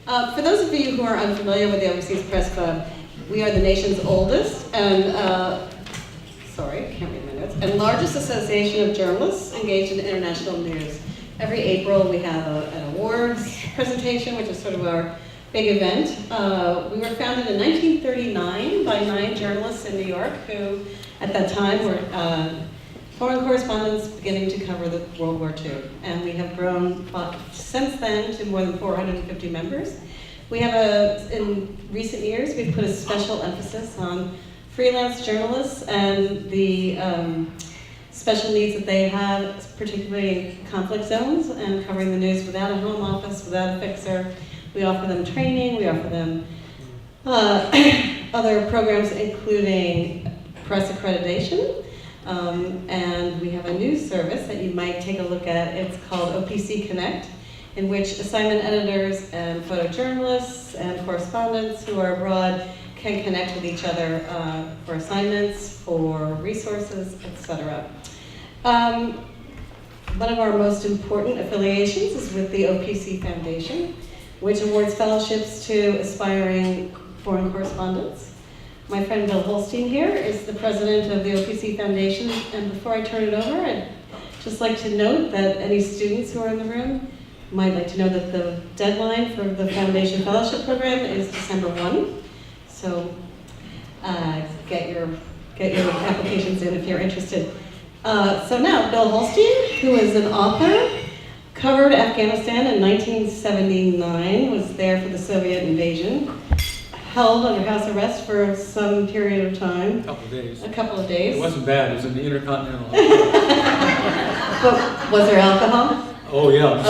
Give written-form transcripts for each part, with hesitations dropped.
For those of you who are unfamiliar with the Overseas Press Club, we are the nation's oldest and, sorry, I can't read my notes, and largest association of journalists engaged in international news. Every April we have an awards presentation, which is sort of our big event. We were founded in 1939 by 9 journalists in New York who, at that time, were foreign correspondents beginning to cover the World War II. And we have grown since then to more than 450 members. We have in recent years, we've put a special emphasis on freelance journalists and the special needs that they have, particularly in conflict zones and covering the news without a home office, without a fixer. We offer them training, we offer them other programs including press accreditation, and we have a news service that you might take a look at. It's called OPC Connect, in which assignment editors and photojournalists and correspondents who are abroad can connect with each other for assignments, for resources, etc. One of our most important affiliations is with the OPC Foundation, which awards fellowships to aspiring foreign correspondents. My friend Bill Holstein here is the president of the OPC Foundation, and before I turn it over, I'd just like to note that any students who are in the room might like to know that the deadline for the Foundation Fellowship Program is December 1. So get your applications in if you're interested. So now, Bill Holstein, who is an author, covered Afghanistan in 1979, was there for the Soviet invasion, held under house arrest for some period of time. A couple of days. A couple of days. It wasn't bad, it was in the Intercontinental. But was there alcohol? Oh yeah,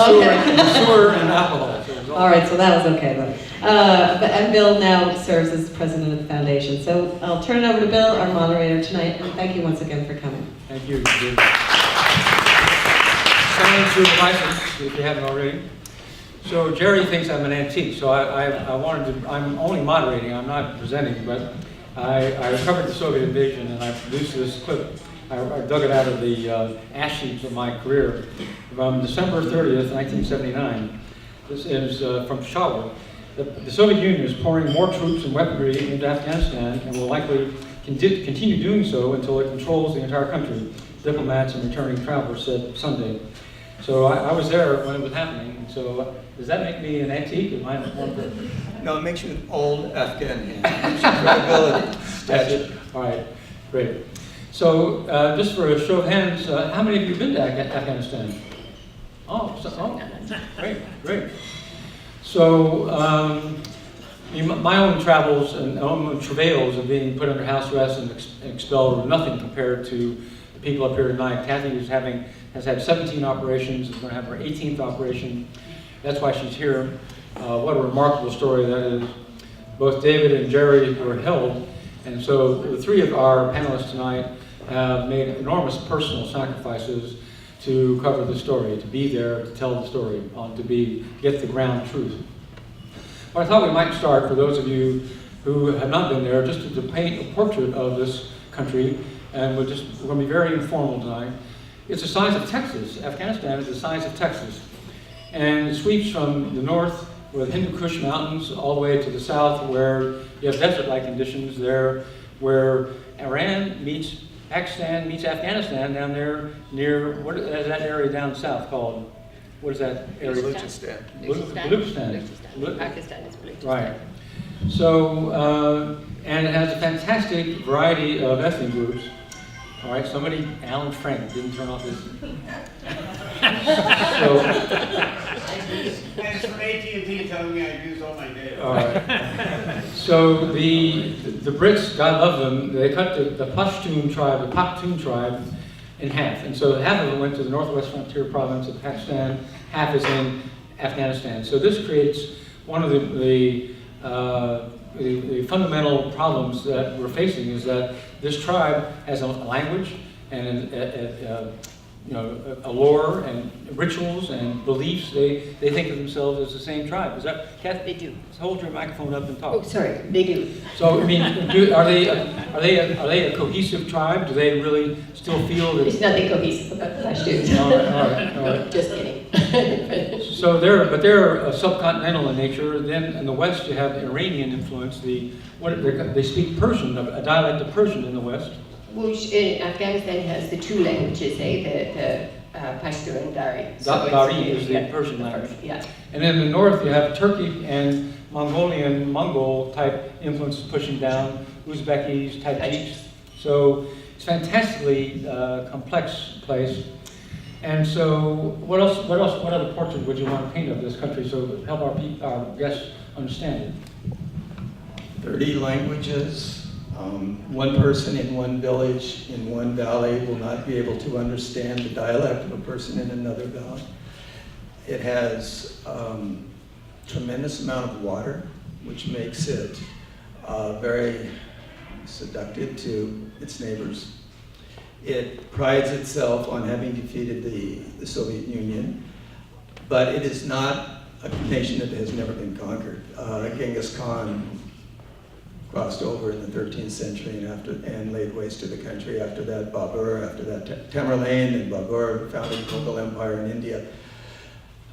sewer and alcohol. So all right, so that was okay then. And Bill now serves as president of the foundation. So I'll turn it over to Bill, our moderator tonight, and thank you once again for coming. Thank you. Sign through the license if you haven't already. So Jerry thinks I'm an antique, so I'm only moderating, I'm not presenting, but I covered the Soviet invasion and I produced this clip. I dug it out of the ash heaps of my career from December 30th, 1979. This is from Peshawar. The Soviet Union is pouring more troops and weaponry into Afghanistan and will likely continue doing so until it controls the entire country, diplomats and returning travelers said Sunday. So I was there when it was happening. So does that make me an antique? Am I one person? No, it makes you an old Afghan man. It gives you credibility. That's it. All right, great. So just for a show of hands, how many of you have been to Afghanistan? Oh, great. So my own travels and own travails of being put under house arrest and expelled were nothing compared to the people up here tonight. Kathy has had 17 operations, is going to have her 18th operation. That's why she's here. What a remarkable story that is. Both David and Jerry were held, and so the three of our panelists tonight have made enormous personal sacrifices to cover the story, to be there, to tell the story, get the ground truth. But I thought we might start, for those of you who have not been there, just to paint a portrait of this country, and we're going to be very informal tonight. It's the size of Texas. Afghanistan is the size of Texas. And it sweeps from the north with Hindu Kush Mountains all the way to the south where you have desert-like conditions there, where Iran meets Pakistan meets Afghanistan down there near, what is that area down south called? What is that area? Balochistan. Balochistan. Pakistan is Balochistan. Right. So, and it has a fantastic variety of ethnic groups. All right, Alan Frank didn't turn off his. Thanks for AT&T telling me I used all my data. All right. So the Brits, God love them, they cut the Pashtun tribe in half. And so half of it went to the northwest frontier province of Pakistan, half is in Afghanistan. So this creates one of the fundamental problems that we're facing is that this tribe has a language and a lore and rituals and beliefs. They think of themselves as the same tribe. Is that, Kathy? They do. Hold your microphone up and talk. Oh, sorry, they do. So, I mean, are they a cohesive tribe? Do they really still feel that? There's nothing cohesive about the Pashtuns. All right. Just kidding. So they're subcontinental in nature. Then in the West, you have Iranian influence. They speak Persian, a dialect of Persian in the West. Which in Afghanistan has the two languages, the Pashto and Dari. Dari is the Persian language. Yeah. And then in the north, you have Turkic and Mongol type influences pushing down, Uzbekis, Tajiks. So it's a fantastically complex place. And so what other portrait would you want to paint of this country so help our guests understand it? 30 languages. One person in one village in one valley will not be able to understand the dialect of a person in another valley. It has tremendous amount of water, which makes it very seductive to its neighbors. It prides itself on having defeated the Soviet Union, but it is not a nation that has never been conquered. Genghis Khan crossed over in the 13th century and laid waste to the country. After that, Babur. After that, Tamerlane and Babur founded the Mughal Empire in India.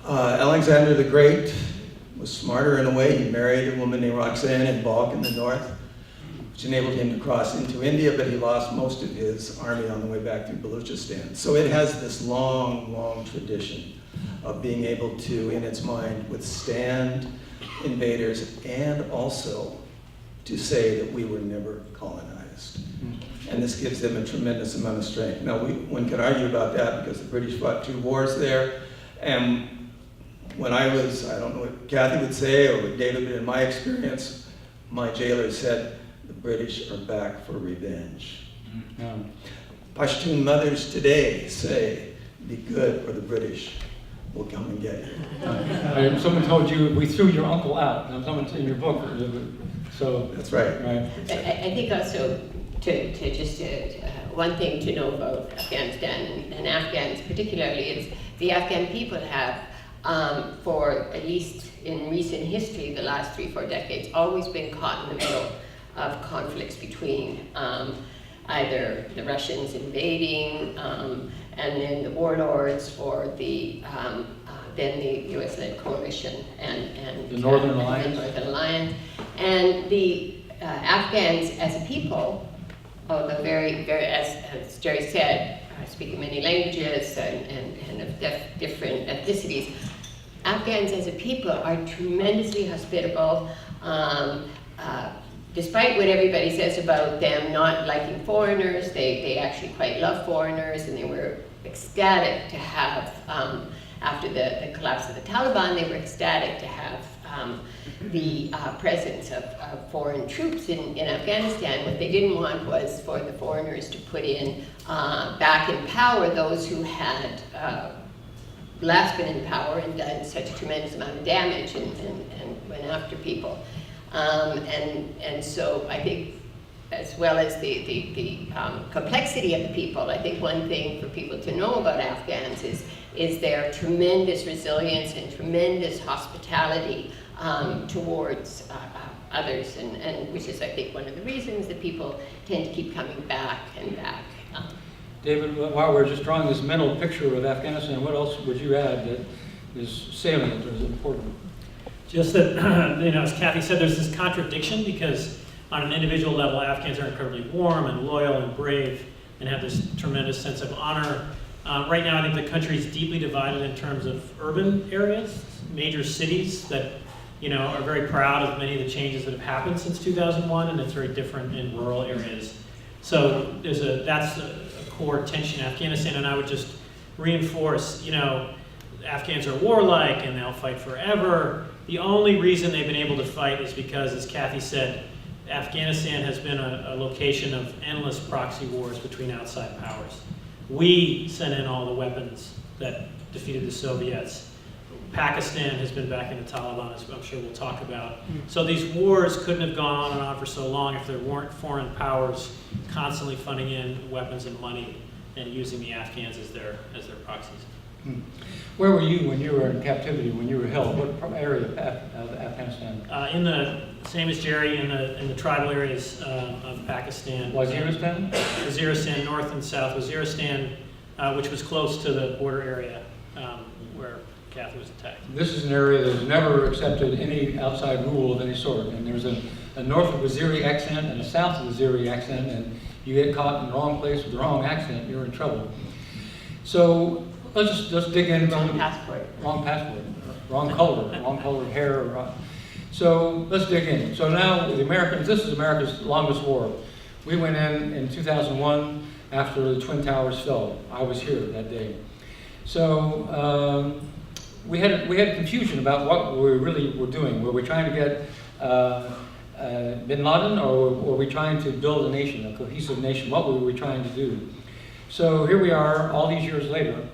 Alexander the Great was smarter in a way. He married a woman named Roxanne in Balkh in the north, which enabled him to cross into India, but he lost most of his army on the way back through Baluchistan. So it has this long, long tradition of being able to, in its mind, withstand invaders and also to say that we were never colonized. And this gives them a tremendous amount of strength. Now, one can argue about that because the British fought 2 wars there. And when I don't know what Kathy would say or what David, but in my experience, my jailer said, the British are back for revenge. Yeah. Pashtun mothers today say, be good or the British will come and get you. Someone told you we threw your uncle out. Now, someone's in your book. So that's right. I think also one thing to know about Afghanistan and Afghans particularly is the Afghan people have, for at least in recent history, the last 3-4 decades, always been caught in the middle of conflicts between either the Russians invading and then the warlords or then the U.S.-led coalition and the Northern Alliance. The Northern Alliance. And the Afghans as a people, although very, very, as Jerry said, speaking many languages and of different ethnicities, Afghans as a people are tremendously hospitable. Despite what everybody says about them not liking foreigners, they actually quite love foreigners, and they were ecstatic to have, after the collapse of the Taliban, they were ecstatic to have the presence of foreign troops in Afghanistan. What they didn't want was for the foreigners to put in, back in power, those who had last been in power and done such a tremendous amount of damage and went after people. And so I think, as well as the complexity of the people, I think one thing for people to know about Afghans is their tremendous resilience and tremendous hospitality towards others, and which is, I think, one of the reasons that people tend to keep coming back and back. David, while we're just drawing this mental picture of Afghanistan, what else would you add that is salient or is important? Just that, as Kathy said, there's this contradiction because on an individual level, Afghans are incredibly warm and loyal and brave and have this tremendous sense of honor. Right now, I think the country is deeply divided in terms of urban areas, major cities that are very proud of many of the changes that have happened since 2001, and it's very different in rural areas. So that's a core tension in Afghanistan, and I would just reinforce, Afghans are warlike and they'll fight forever. The only reason they've been able to fight is because, as Kathy said, Afghanistan has been a location of endless proxy wars between outside powers. We sent in all the weapons that defeated the Soviets. Pakistan has been backing the Taliban, as I'm sure we'll talk about. So these wars couldn't have gone on and on for so long if there weren't foreign powers constantly funding in weapons and money and using the Afghans as their proxies. Where were you when you were in captivity, when you were held? What area of Afghanistan? In the same as Jerry, in the tribal areas of Pakistan. Waziristan? Waziristan, north and south. Waziristan, which was close to the border area where Kathy was attacked. This is an area that has never accepted any outside rule of any sort. And there's a north of Waziri accent and a south of Waziri accent, and you get caught in the wrong place with the wrong accent, you're in trouble. So let's just dig in. Wrong passport. Wrong passport. Wrong color. Wrong color of hair. So let's dig in. So now the Americans, this is America's longest war. We went in 2001 after the Twin Towers fell. I was here that day. So we had confusion about what we really were doing. Were we trying to get bin Laden, or were we trying to build a nation, a cohesive nation? What were we trying to do? So here we are all these years later,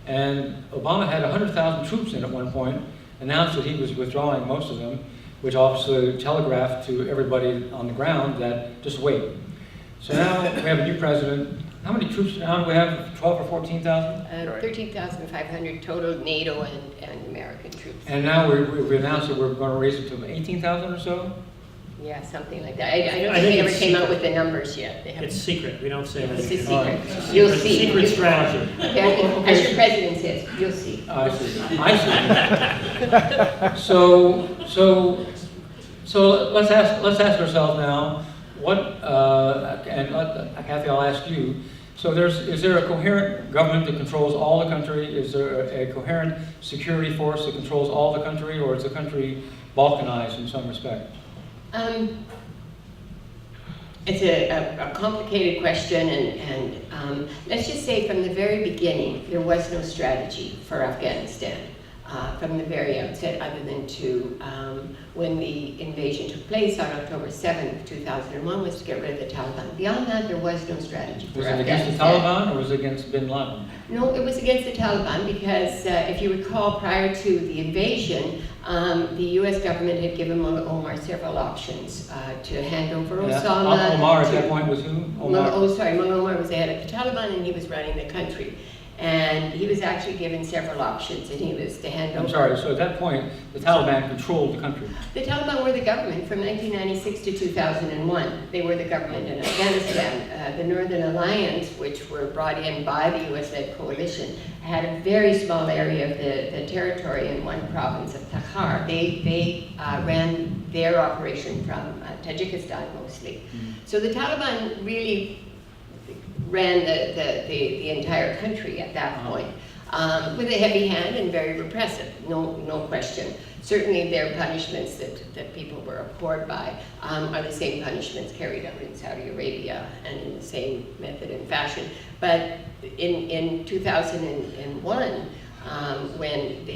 and Obama had 100,000 troops in at one point, announced that he was withdrawing most of them, which obviously telegraphed to everybody on the ground that just wait. So now we have a new president. How many troops now do we have? 12 or 14,000? 13,500 total NATO and American troops. And now we announced that we're going to raise it to 18,000 or so? Yeah, something like that. I don't think they ever came out with the numbers yet. They It's secret. We don't say It's a anything. secret. It's a You'll see. Secret strategy. As your president says, you'll see. I see. I see. So let's ask ourselves now, Kathy, I'll ask you. So is there a coherent government that controls all the country? Is there a coherent security force that controls all the country, or is the country balkanized in some respect? It's a complicated question, and let's just say from the very beginning, there was no strategy for Afghanistan from the very outset, other than when the invasion took place on October 7th, 2001, was to get rid of the Taliban. Beyond that, there was no strategy for Afghanistan. Was it against the Taliban, or was it against bin Laden? No, it was against the Taliban because if you recall, prior to the invasion, the U.S. government had given Mullah Omar several options to hand over Osama. Omar at that point was who? Mullah Omar was the head of the Taliban, and he was running the country. And he was actually given several options, and he was to hand over. I'm sorry, so at that point, the Taliban controlled the country. The Taliban were the government from 1996 to 2001. They were the government in Afghanistan. The Northern Alliance, which were brought in by the US-led coalition, had a very small area of the territory in one province of Takhar. They ran their operation from Tajikistan mostly. So the Taliban really ran the entire country at that point, with a heavy hand and very repressive, no question. Certainly their punishments that people were abhorred by are the same punishments carried out in Saudi Arabia and in the same method and fashion. But in 2001, when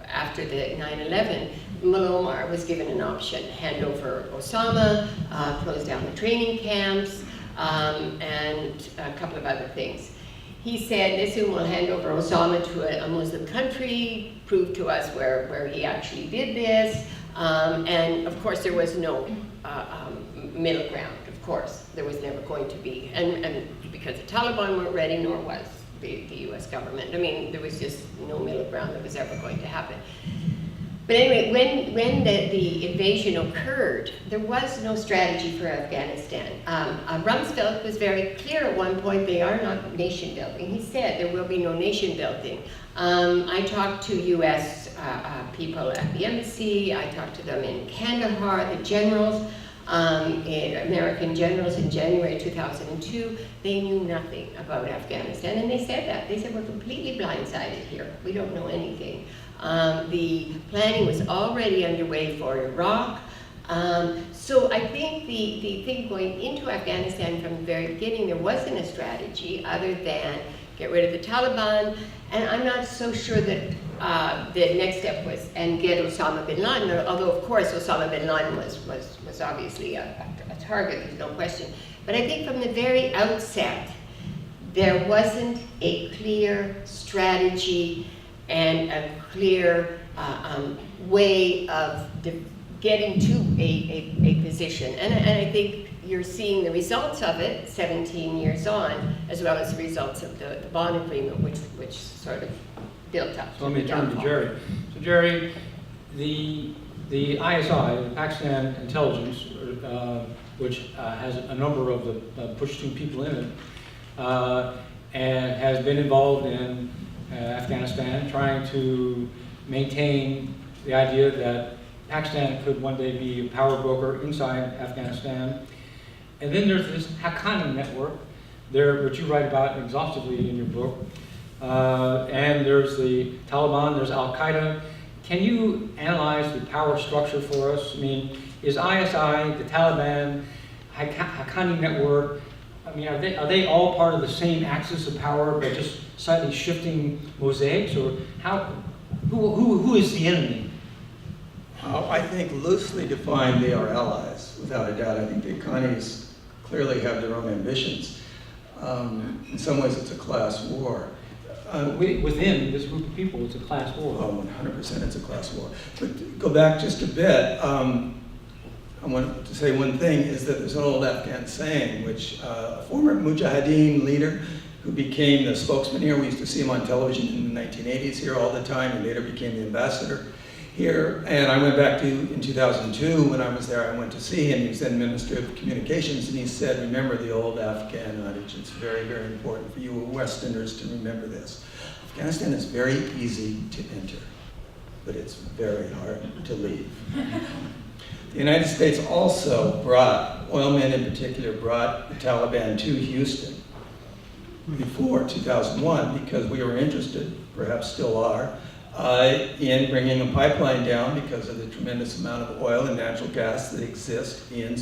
after the 9/11, Mullah Omar was given an option: hand over Osama, close down the training camps, and a couple of other things. He said, listen, we'll hand over Osama to a Muslim country, prove to us where he actually did this. And of course, there was no middle ground, of course. There was never going to be. And because the Taliban weren't ready, nor was the US government. I mean, there was just no middle ground that was ever going to happen. But anyway, when the invasion occurred, there was no strategy for Afghanistan. Rumsfeld was very clear at one point, they are not nation building. He said there will be no nation building. I talked to US people at the embassy, I talked to them in Kandahar, the generals, American generals in January 2002, they knew nothing about Afghanistan, and they said that. They said, we're completely blindsided here. We don't know anything. The planning was already underway for Iraq. So I think the thing going into Afghanistan from the very beginning, there wasn't a strategy other than get rid of the Taliban, and I'm not so sure that the next step was and get Osama bin Laden, although of course Osama bin Laden was obviously a target, there's no question. But I think from the very outset, there wasn't a clear strategy and a clear way of getting to a position. And I think you're seeing the results of it 17 years on, as well as the results of the Bonn Agreement, which sort of built up. So let me turn to Jere. So Jere, the ISI, the Pakistan Intelligence, which has a number of the Pushtun people in it, and has been involved in Afghanistan, trying to maintain the idea that Pakistan could one day be a power broker inside Afghanistan. And then there's this Haqqani network, which you write about exhaustively in your book. And there's the Taliban, there's Al-Qaeda. Can you analyze the power structure for us? I mean, is ISI, the Taliban, Haqqani network, I mean, are they all part of the same axis of power, but just slightly shifting mosaics? Or who is the enemy? I think loosely defined, they are allies, without a doubt. I think the Haqqanis clearly have their own ambitions. In some ways, it's a class war. Within this group of people, it's a class war. Oh, 100% it's a class war. But to go back just a bit, I want to say one thing, is that there's an old Afghan saying, which a former Mujahideen leader who became the spokesman here, we used to see him on television in the 1980s here all the time, and later became the ambassador here. And I went back to, in 2002, when I was there, I went to see him. He was then Minister of Communications, and he said, remember the old Afghan adage. It's very, very important for you Westerners to remember this. Afghanistan is very easy to enter, but it's very hard to leave. The United States also brought, oilmen in particular, brought the Taliban to Houston before 2001 because we were interested, perhaps still are, in bringing a pipeline down because of the tremendous amount of oil and natural gas that exists in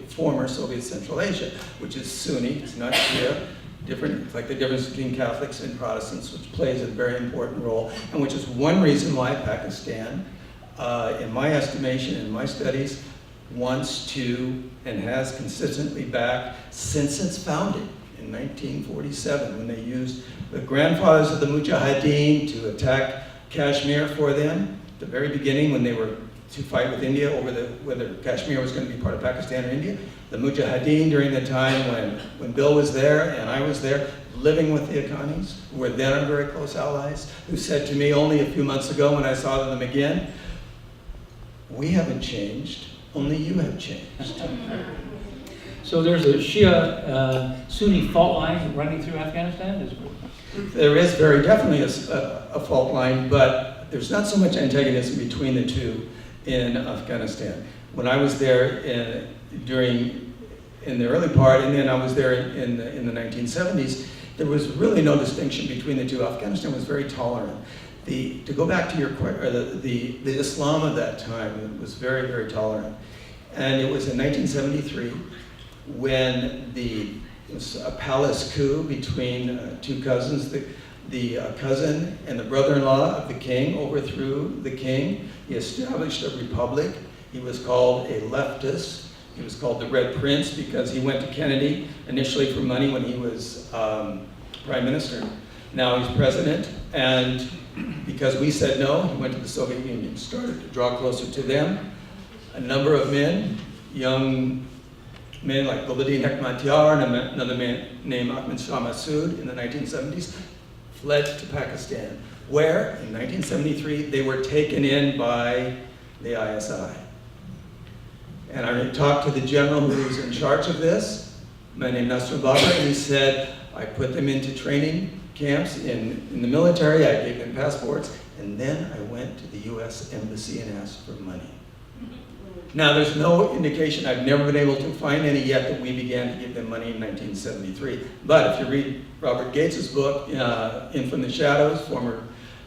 former Soviet Central Asia, which is Sunni, it's not Shia, it's like the difference between Catholics and Protestants, which plays a very important role, and which is one reason why Pakistan, in my estimation, in my studies, wants to and has consistently backed since its founding in 1947, when they used the grandfathers of the Mujahideen to attack Kashmir for them, at the very beginning when they were to fight with India over whether Kashmir was going to be part of Pakistan or India. The Mujahideen during the time when Bill was there and I was there, living with the Haqqanis, who were then our very close allies, who said to me only a few months ago when I saw them again, we haven't changed, only you have changed. So there's a Shia-Sunni fault line running through Afghanistan? There is very definitely a fault line, but there's not so much antagonism between the two in Afghanistan. When I was there in the early part, and then I was there in the 1970s, there was really no distinction between the two. Afghanistan was very tolerant. To go back to your question, the Islam of that time was very, very tolerant. And it was in 1973 when it was a palace coup between two cousins. The cousin and the brother-in-law of the king overthrew the king. He established a republic. He was called a leftist. He was called the Red Prince because he went to Kennedy initially for money when he was prime minister. Now he's president, and because we said no, he went to the Soviet Union, started to draw closer to them. A number of men, young men like Gulbuddin Hekmatyar and another man named Ahmed Shah Massoud in the 1970s, fled to Pakistan, where in 1973 they were taken in by the ISI. And I talked to the general who was in charge of this, a man named Nationbuilding, and he said, I put them into training camps in the military, I gave them passports, and then I went to the US Embassy and asked for money. Now, there's no indication, I've never been able to find any yet, that we began to give them money in 1973. But if you read Robert Gates's book, In From the Shadows, former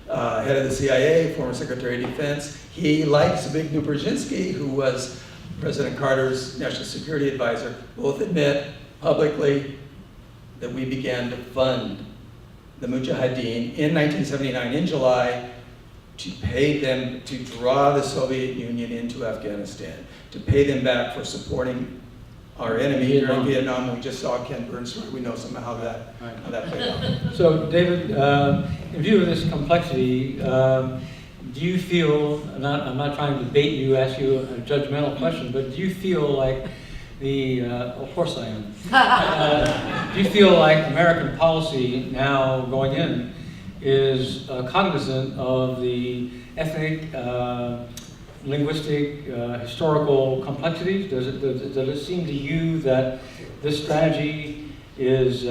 head of the CIA, former Secretary of Defense, he, like Zbigniew Brzezinski, who was President Carter's national security advisor, both admit publicly that we began to fund the Mujahideen in 1979, in July, to pay them to draw the Soviet Union into Afghanistan, to pay them back for supporting our enemy during Vietnam. We just saw Ken Burns' story. We know somehow how that played out. So, David, in view of this complexity, do you feel, I'm not trying to debate you, ask you a judgmental question, but do you feel like of course I am. Do you feel like American policy now going in is cognizant of the ethnic, linguistic, historical complexities? Does it seem to you that this strategy is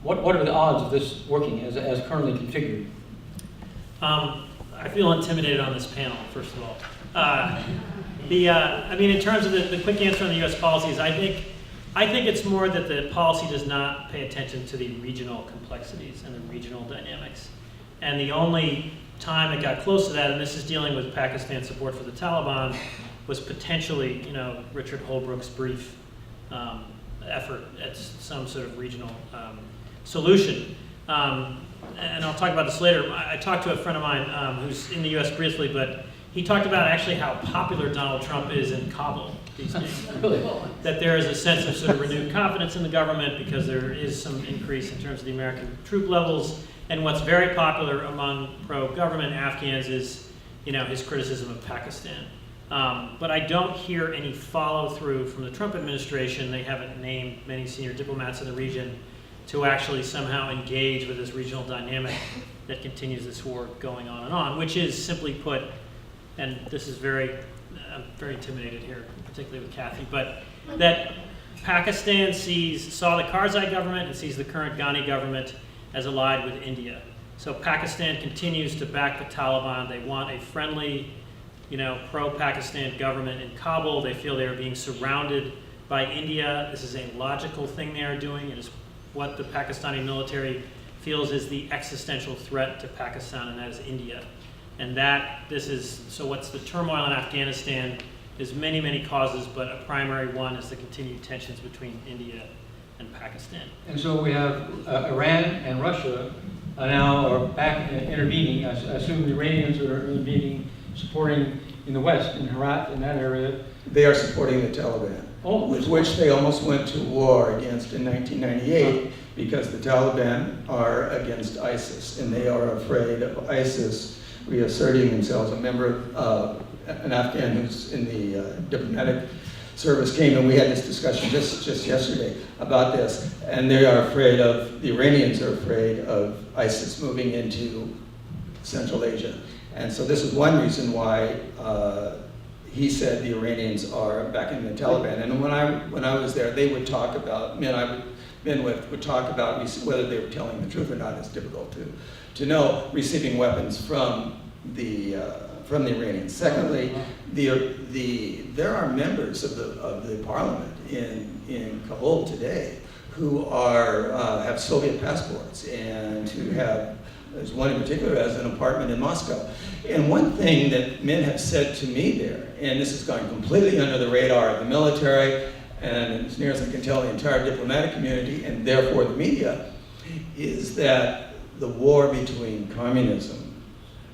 what are the odds of this working as currently configured? I feel intimidated on this panel, first of all. I mean, in terms of the quick answer on the U.S. policies, I think it's more that the policy does not pay attention to the regional complexities and the regional dynamics. And the only time it got close to that, and this is dealing with Pakistan's support for the Taliban, was potentially, Richard Holbrooke's brief effort at some sort of regional solution. And I'll talk about this later. I talked to a friend of mine who's in the U.S. briefly, but he talked about actually how popular Donald Trump is in Kabul these days. That there is a sense of sort of renewed confidence in the government because there is some increase in terms of the American troop levels. And what's very popular among pro-government Afghans is, his criticism of Pakistan. But I don't hear any follow-through from the Trump administration. They haven't named many senior diplomats in the region to actually somehow engage with this regional dynamic that continues this war going on, which is simply put, and this is I'm very intimidated here, particularly with Kathy, but that Pakistan saw the Karzai government and sees the current Ghani government as allied with India. So Pakistan continues to back the Taliban. They want a friendly, pro-Pakistan government in Kabul. They feel they are being surrounded by India. This is a logical thing they are doing. It is what the Pakistani military feels is the existential threat to Pakistan, and that is India. And so what's the turmoil in Afghanistan is many, many causes, but a primary one is the continued tensions between India and Pakistan. And so we have Iran and Russia now are back intervening. I assume the Iranians are intervening, supporting in the West, in Herat, in that area. They are supporting the Taliban, with which they almost went to war against in 1998 because the Taliban are against ISIS, and they are afraid of ISIS reasserting themselves. A member of an Afghan who's in the diplomatic service came, and we had this discussion just yesterday about this, and the Iranians are afraid of ISIS moving into Central Asia. And so this is one reason why he said the Iranians are backing the Taliban. And when I was there, they would talk about, men I've been with would talk about whether they were telling the truth or not. It's difficult to know, receiving weapons from the Iranians. Secondly, there are members of the parliament in Kabul today who have Soviet passports and who there's one in particular who has an apartment in Moscow. And one thing that men have said to me there, and this has gone completely under the radar of the military, and as near as I can tell, the entire diplomatic community, and therefore the media, is that the war between communism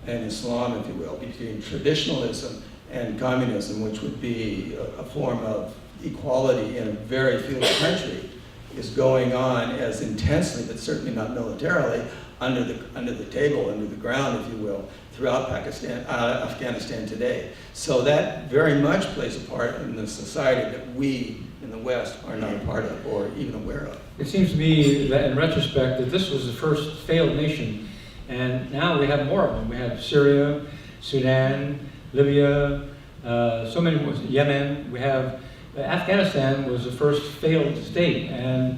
and Islam, if you will, between traditionalism and communism, which would be a form of equality in a very feudal country, is going on as intensely, but certainly not militarily, under the table, under the ground, if you will, throughout Afghanistan today. So that very much plays a part in the society that we in the West are not a part of or even aware of. It seems to me that in retrospect that this was the first failed nation, and now we have more of them. We have Syria, Sudan, Libya, so many more, Yemen. We have Afghanistan was the first failed state, and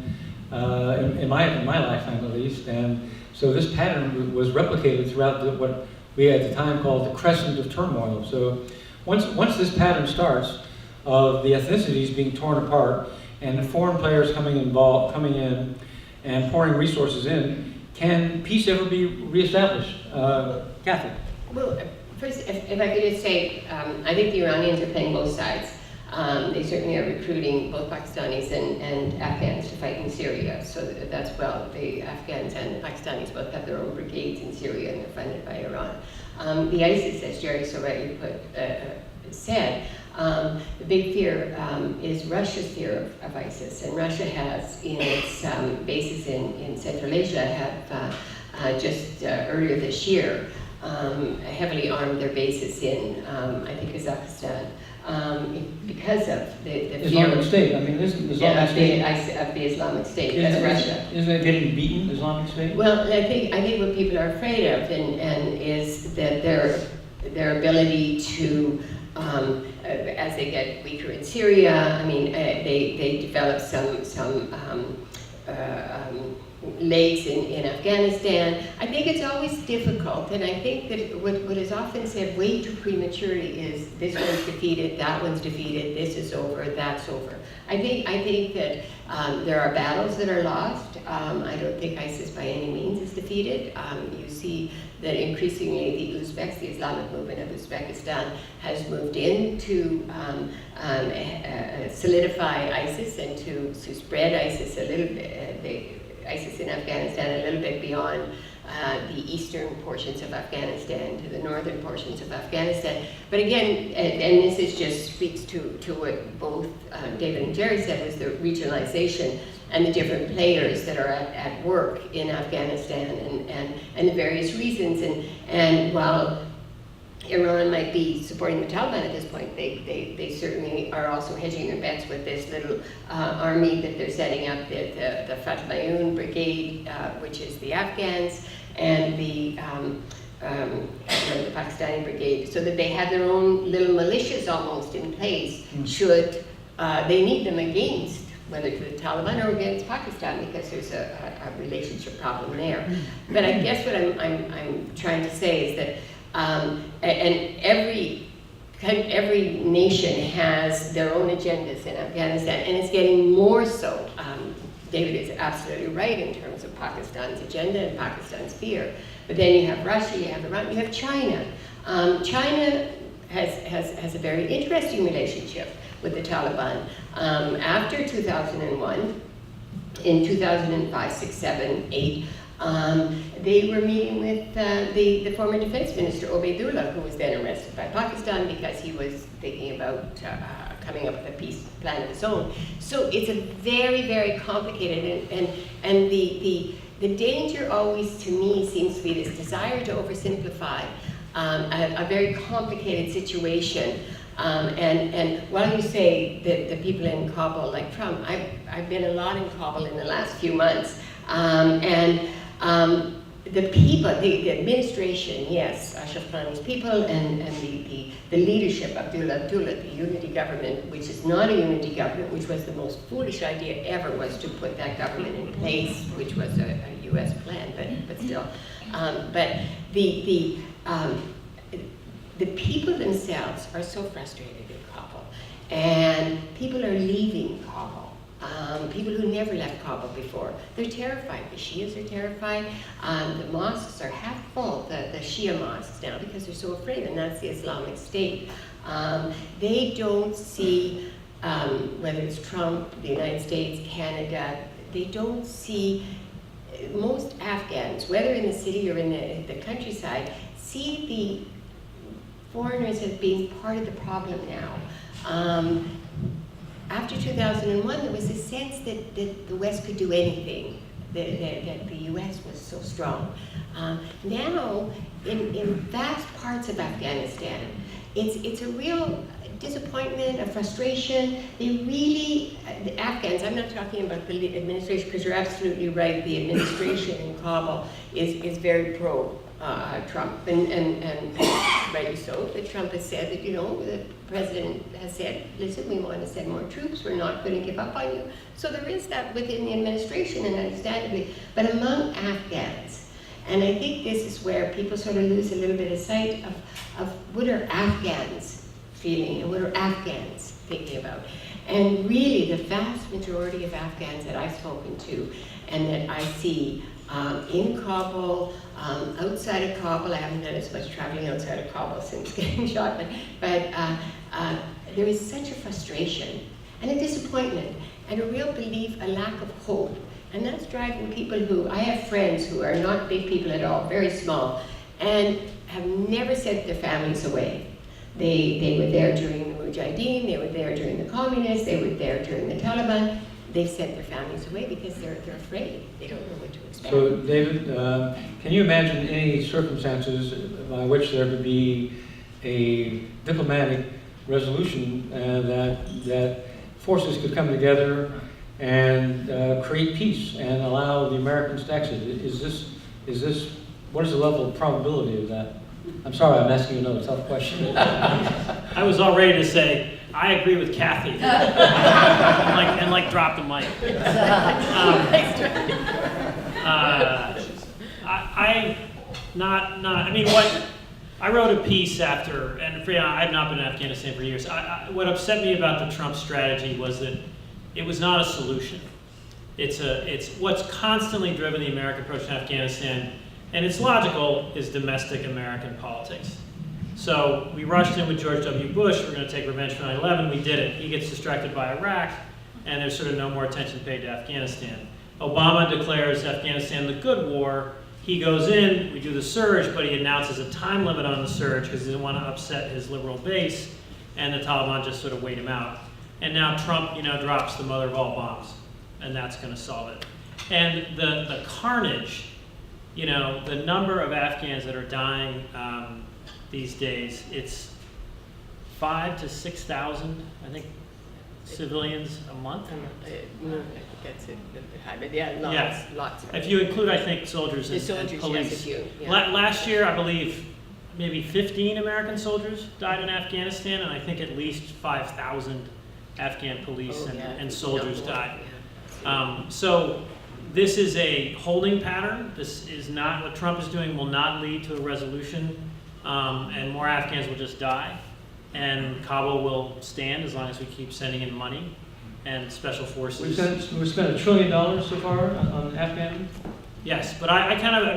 in my lifetime at least, and so this pattern was replicated throughout what we at the time called the crescent of turmoil. So once this pattern starts of the ethnicities being torn apart and the foreign players coming in and pouring resources in, can peace ever be reestablished? Kathy? Well, first, if I could just say, I think the Iranians are playing both sides. They certainly are recruiting both Pakistanis and Afghans to fight in Syria. So that's the Afghans and the Pakistanis both have their own brigades in Syria, and they're funded by Iran. The ISIS, as Jere so rightly said, the big fear is Russia's fear of ISIS. And Russia has, in its bases in Central Asia, have just earlier this year heavily armed their bases in, I think, Kazakhstan, because of the fear Islamic State, I mean, isn't Islamic State, of the Islamic State, that's Russia. isn't it getting beaten, Islamic State? Well, I think what people are afraid of, and is that their ability to, as they get weaker in Syria, I mean, they develop some legs in Afghanistan. I think it's always difficult, and I think that what is often said way too prematurely is this one's defeated, that one's defeated, this is over, that's over. I think that there are battles that are lost. I don't think ISIS by any means is defeated. You see that increasingly the Uzbeks, the Islamic movement of Uzbekistan, has moved in to solidify ISIS and to spread ISIS a little bit, ISIS in Afghanistan a little bit beyond the eastern portions of Afghanistan to the northern portions of Afghanistan. But again, and this is just speaks to what both David and Jere said, was the regionalization and the different players that are at work in Afghanistan and the various reasons. And while Iran might be supporting the Taliban at this point, they certainly are also hedging their bets with this little army that they're setting up, the Fatmayoun Brigade, which is the Afghans, and the Pakistani Brigade, so that they have their own little militias almost in place should they need them against, whether to the Taliban or against Pakistan, because there's a relationship problem there. But I guess what I'm trying to say is that and every nation has their own agendas in Afghanistan, and it's getting more so. David is absolutely right in terms of Pakistan's agenda and Pakistan's fear. But then you have Russia, you have Iran, you have China. China has a very interesting relationship with the Taliban. After 2001, in 2005, 6, 7, 8, they were meeting with the former defense minister, Obaidullah, who was then arrested by Pakistan because he was thinking about coming up with a peace plan of his own. So it's a very, very complicated, and the danger always, to me, seems to be this desire to oversimplify a very complicated situation. And while you say that the people in Kabul, like Trump, I've been a lot in Kabul in the last few months, the people, the administration, yes, Ashraf Ghani's people, and the leadership, Abdullah, the unity government, which is not a unity government, which was the most foolish idea ever, was to put that government in place, which was a U.S. plan, but still. But the people themselves are so frustrated in Kabul, and people are leaving Kabul. People who never left Kabul before, they're terrified. The Shias are terrified. The mosques are half full, the Shia mosques now, because they're so afraid, and that's the Islamic State. They don't see, whether it's Trump, the United States, Canada, they don't see, most Afghans, whether in the city or in the countryside, see the foreigners as being part of the problem now. After 2001, there was a sense that the West could do anything, that the US was so strong. Now, in vast parts of Afghanistan, it's a real disappointment, a frustration. They really, the Afghans, I'm not talking about the administration, because you're absolutely right, the administration in Kabul is very pro-Trump, and rightly so, that Trump has said that, the president has said, listen, we want to send more troops, we're not going to give up on you. So there is that within the administration, and understandably, but among Afghans, and I think this is where people sort of lose a little bit of sight of what are Afghans feeling, and what are Afghans thinking about. And really, the vast majority of Afghans that I've spoken to, and that I see in Kabul, outside of Kabul, I haven't done as much traveling outside of Kabul since getting shot, but there is such a frustration and a disappointment and a real belief, a lack of hope. And that's driving people who, I have friends who are not big people at all, very small, and have never sent their families away. They were there during the Mujahideen, they were there during the communists, they were there during the Taliban, they've sent their families away because they're afraid. They don't know what to expect. So, David, can you imagine any circumstances by which there could be a diplomatic resolution that forces could come together and create peace and allow the Americans to exit? What is the level of probability of that? I'm sorry, I'm asking you another tough question. I was all ready to say, I agree with Kathy, and drop the mic. I wrote a piece after, and I've not been in Afghanistan for years. What upset me about the Trump strategy was that it was not a solution. It's what's constantly driven the American approach to Afghanistan, and it's logical, is domestic American politics. So we rushed in with George W. Bush, we're going to take revenge for 9/11, we did it. He gets distracted by Iraq, and there's sort of no more attention paid to Afghanistan. Obama declares Afghanistan the good war. He goes in, we do the surge, but he announces a time limit on the surge because he doesn't want to upset his liberal base, and the Taliban just sort of wait him out. And now Trump, drops the mother of all bombs, and that's going to solve it. And the carnage, the number of Afghans that are dying these days, it's 5,000 to 6,000, I think, civilians a month. No, I think that's it. But yeah, lots. If you include, I think, soldiers and police. Yes, if you, yeah. Last year, I believe, maybe 15 American soldiers died in Afghanistan, and I think at least 5,000 Afghan police and soldiers died. Yeah. So this is a holding pattern. This is not what Trump is doing. Will not lead to a resolution, and more Afghans will just die. And Kabul will stand as long as we keep sending in money and special forces. We've spent $1 trillion so far on Afghan. Yes, but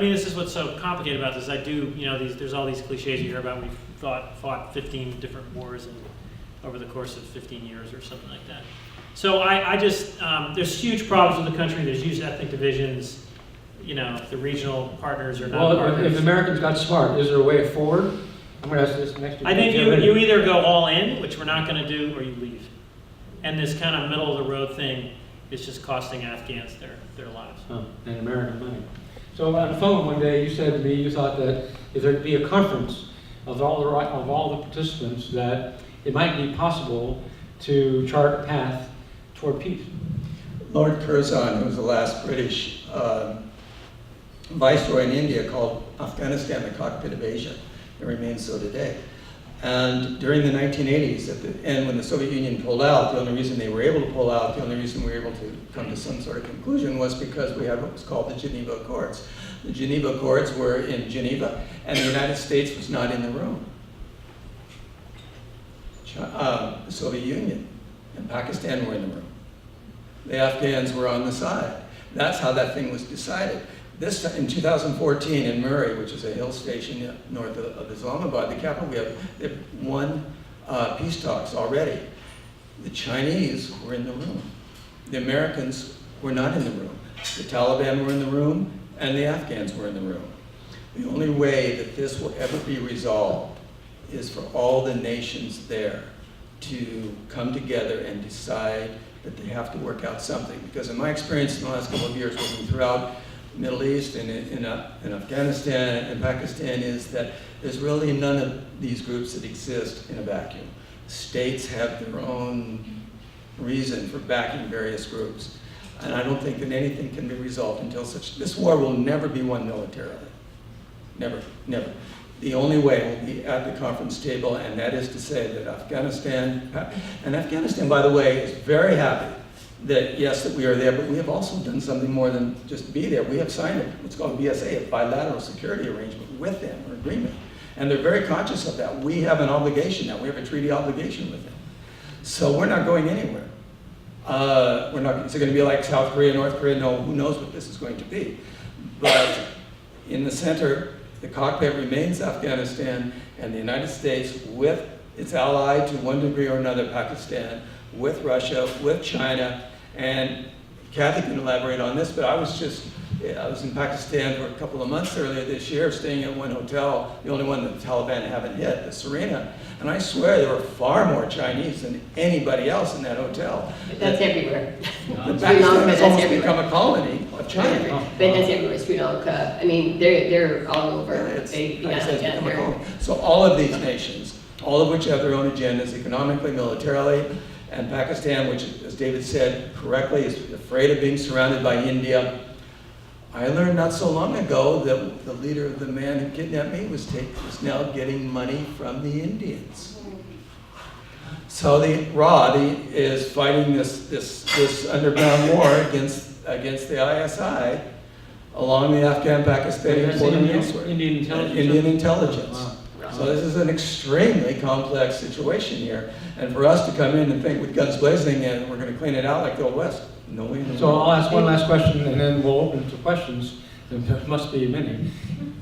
this is what's so complicated about this. There's all these cliches you hear about. We've fought 15 different wars over the course of 15 years or something like that. So there's huge problems with the country. There's huge ethnic divisions. The regional partners are not partners. If the Americans got smart, is there a way forward? I'm going to ask this next. I think you either go all in, which we're not going to do, or you leave. And this kind of middle of the road thing is just costing Afghans their lives. And American money. So on the phone one day, you said to me, you thought that if there'd be a conference of all the participants, that it might be possible to chart a path toward peace. Lord Curzon, who was the last British viceroy in India, called Afghanistan the cockpit of Asia. It remains so today. And during the 1980s, at the end when the Soviet Union pulled out, the only reason they were able to pull out, the only reason we were able to come to some sort of conclusion was because we had what was called the Geneva Accords. The Geneva Accords were in Geneva, and the United States was not in the room. The Soviet Union and Pakistan were in the room. The Afghans were on the side. That's how that thing was decided. This in 2014 in Murray, which is a hill station north of Islamabad, the capital, we have won peace talks already. The Chinese were in the room. The Americans were not in the room. The Taliban were in the room, and the Afghans were in the room. The only way that this will ever be resolved is for all the nations there to come together and decide that they have to work out something. Because in my experience in the last couple of years working throughout the Middle East and in Afghanistan and Pakistan is that there's really none of these groups that exist in a vacuum. States have their own reason for backing various groups. And I don't think that anything can be resolved until this war will never be won militarily. Never, never. The only way will be at the conference table, and that is to say that Afghanistan, by the way, is very happy that yes, that we are there, but we have also done something more than just be there. We have signed what's called BSA, a bilateral security arrangement with them, or agreement. And they're very conscious of that. We have an obligation now. We have a treaty obligation with them. So we're not going anywhere. Is it going to be like South Korea, North Korea? No, who knows what this is going to be. But in the center, the cockpit remains Afghanistan, and the United States with its ally to one degree or another, Pakistan, with Russia, with China, and Kathy can elaborate on this, but I was in Pakistan for a couple of months earlier this year, staying at one hotel, the only one that the Taliban haven't hit, the Serena, and I swear there were far more Chinese than anybody else in that hotel. But that's everywhere. Pakistan has almost become a colony of China. But that's everywhere. Sri Lanka. I mean, they're all over. It's become a colony. So all of these nations, all of which have their own agendas, economically, militarily, and Pakistan, which, as David said correctly, is afraid of being surrounded by India. I learned not so long ago that the leader of the man who kidnapped me was now getting money from the Indians. So the Rohde is fighting this underground war against the ISI along the Afghan-Pakistani border and elsewhere. Indian intelligence. Indian intelligence. Wow. So this is an extremely complex situation here. And for us to come in and think with guns blazing and we're going to clean it out like the Old West, no way. So I'll ask one last question and then we'll open to questions. There must be many.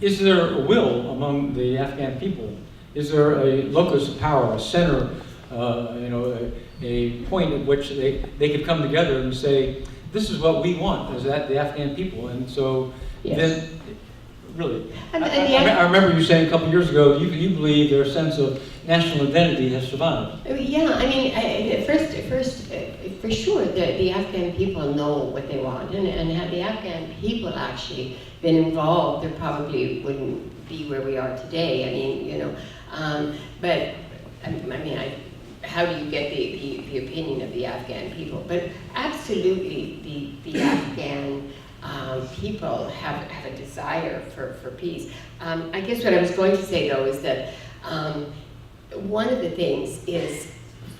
Is there a will among the Afghan people? Is there a locus of power, a center, a point at which they could come together and say, this is what we want as the Afghan people? And so then, really, I remember you saying a couple of years ago, you believe their sense of national identity has survived. Yeah, I mean, first, for sure, the Afghan people know what they want, and had the Afghan people actually been involved, there probably wouldn't be where we are today. I mean, but I mean, how do you get the opinion of the Afghan people? But absolutely, the Afghan people have a desire for peace. I guess what I was going to say though is that one of the things is,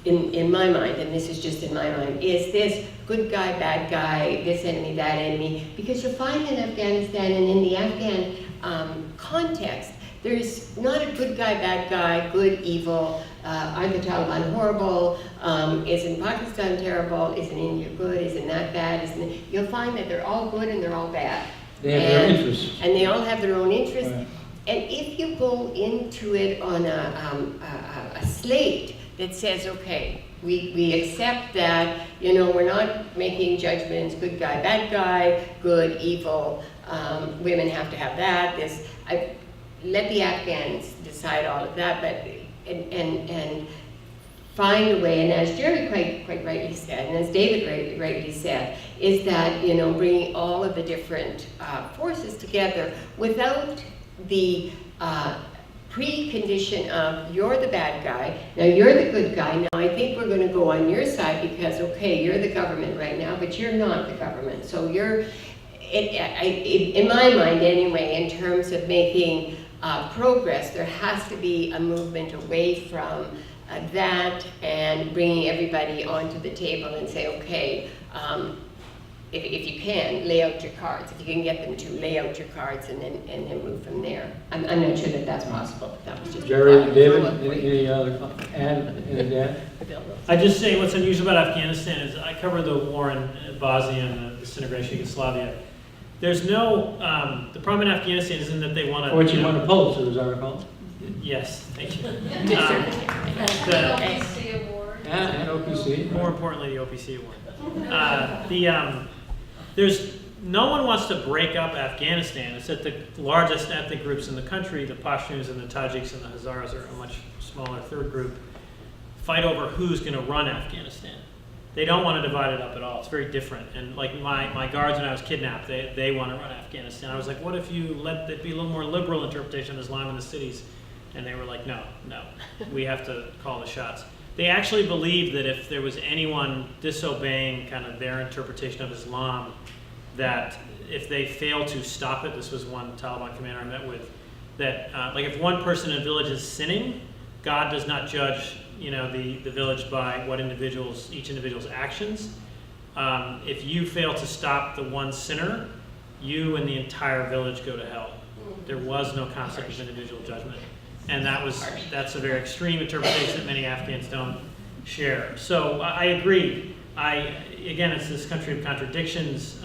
in my mind, and this is just in my mind, is this good guy, bad guy, this enemy, that enemy, because you'll find in Afghanistan and in the Afghan context, there's not a good guy, bad guy, good, evil, are the Taliban horrible, isn't Pakistan terrible, isn't India good, isn't that bad, you'll find that they're all good and they're all bad. They have their own interests. And they all have their own interests. Right. And if you go into it on a slate that says, okay, we accept that, we're not making judgments, good guy, bad guy, good, evil, women have to have that, let the Afghans decide all of that, but and find a way, and as Jere quite rightly said, and as David rightly said, is that, bringing all of the different forces together without the precondition of you're the bad guy, now you're the good guy, now I think we're going to go on your side because, okay, you're the government right now, but you're not the government. So in my mind anyway, in terms of making progress, there has to be a movement away from that and bringing everybody onto the table and say, okay, if you can, lay out your cards. If you can get them to lay out your cards and then move from there. I'm not sure that that's possible, but that was just Jere, David, any other add? I just say what's unusual about Afghanistan is I covered the war in Bosnia and the disintegration of Yugoslavia. There's no, the problem in Afghanistan isn't that they want to... For which you won a Pulitzer, as I recall. Yes, thank you. OPC award. And OPC. More importantly, the OPC award. No one wants to break up Afghanistan. It's that the largest ethnic groups in the country, the Pashtuns and the Tajiks and the Hazaras are a much smaller third group, fight over who's going to run Afghanistan. They don't want to divide it up at all. It's very different. And like my guards when I was kidnapped, they want to run Afghanistan. I was like, what if you let it be a little more liberal interpretation of Islam in the cities? And they were like, no, we have to call the shots. They actually believed that if there was anyone disobeying kind of their interpretation of Islam, that if they failed to stop it, this was one Taliban commander I met with, that like if one person in a village is sinning, God does not judge the village by each individual's actions. If you fail to stop the one sinner, you and the entire village go to hell. There was no concept of individual judgment. And that's a very extreme interpretation that many Afghans don't share. So I agree. Again, it's this country of contradictions.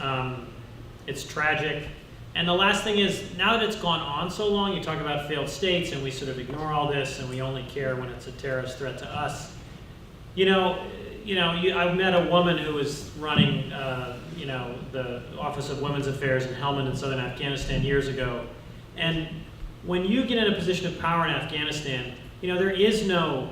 It's tragic. And the last thing is, now that it's gone on so long, you talk about failed states and we sort of ignore all this and we only care when it's a terrorist threat to us. I met a woman who was running, the Office of Women's Affairs in Helmand in southern Afghanistan years ago. And when you get in a position of power in Afghanistan, there is no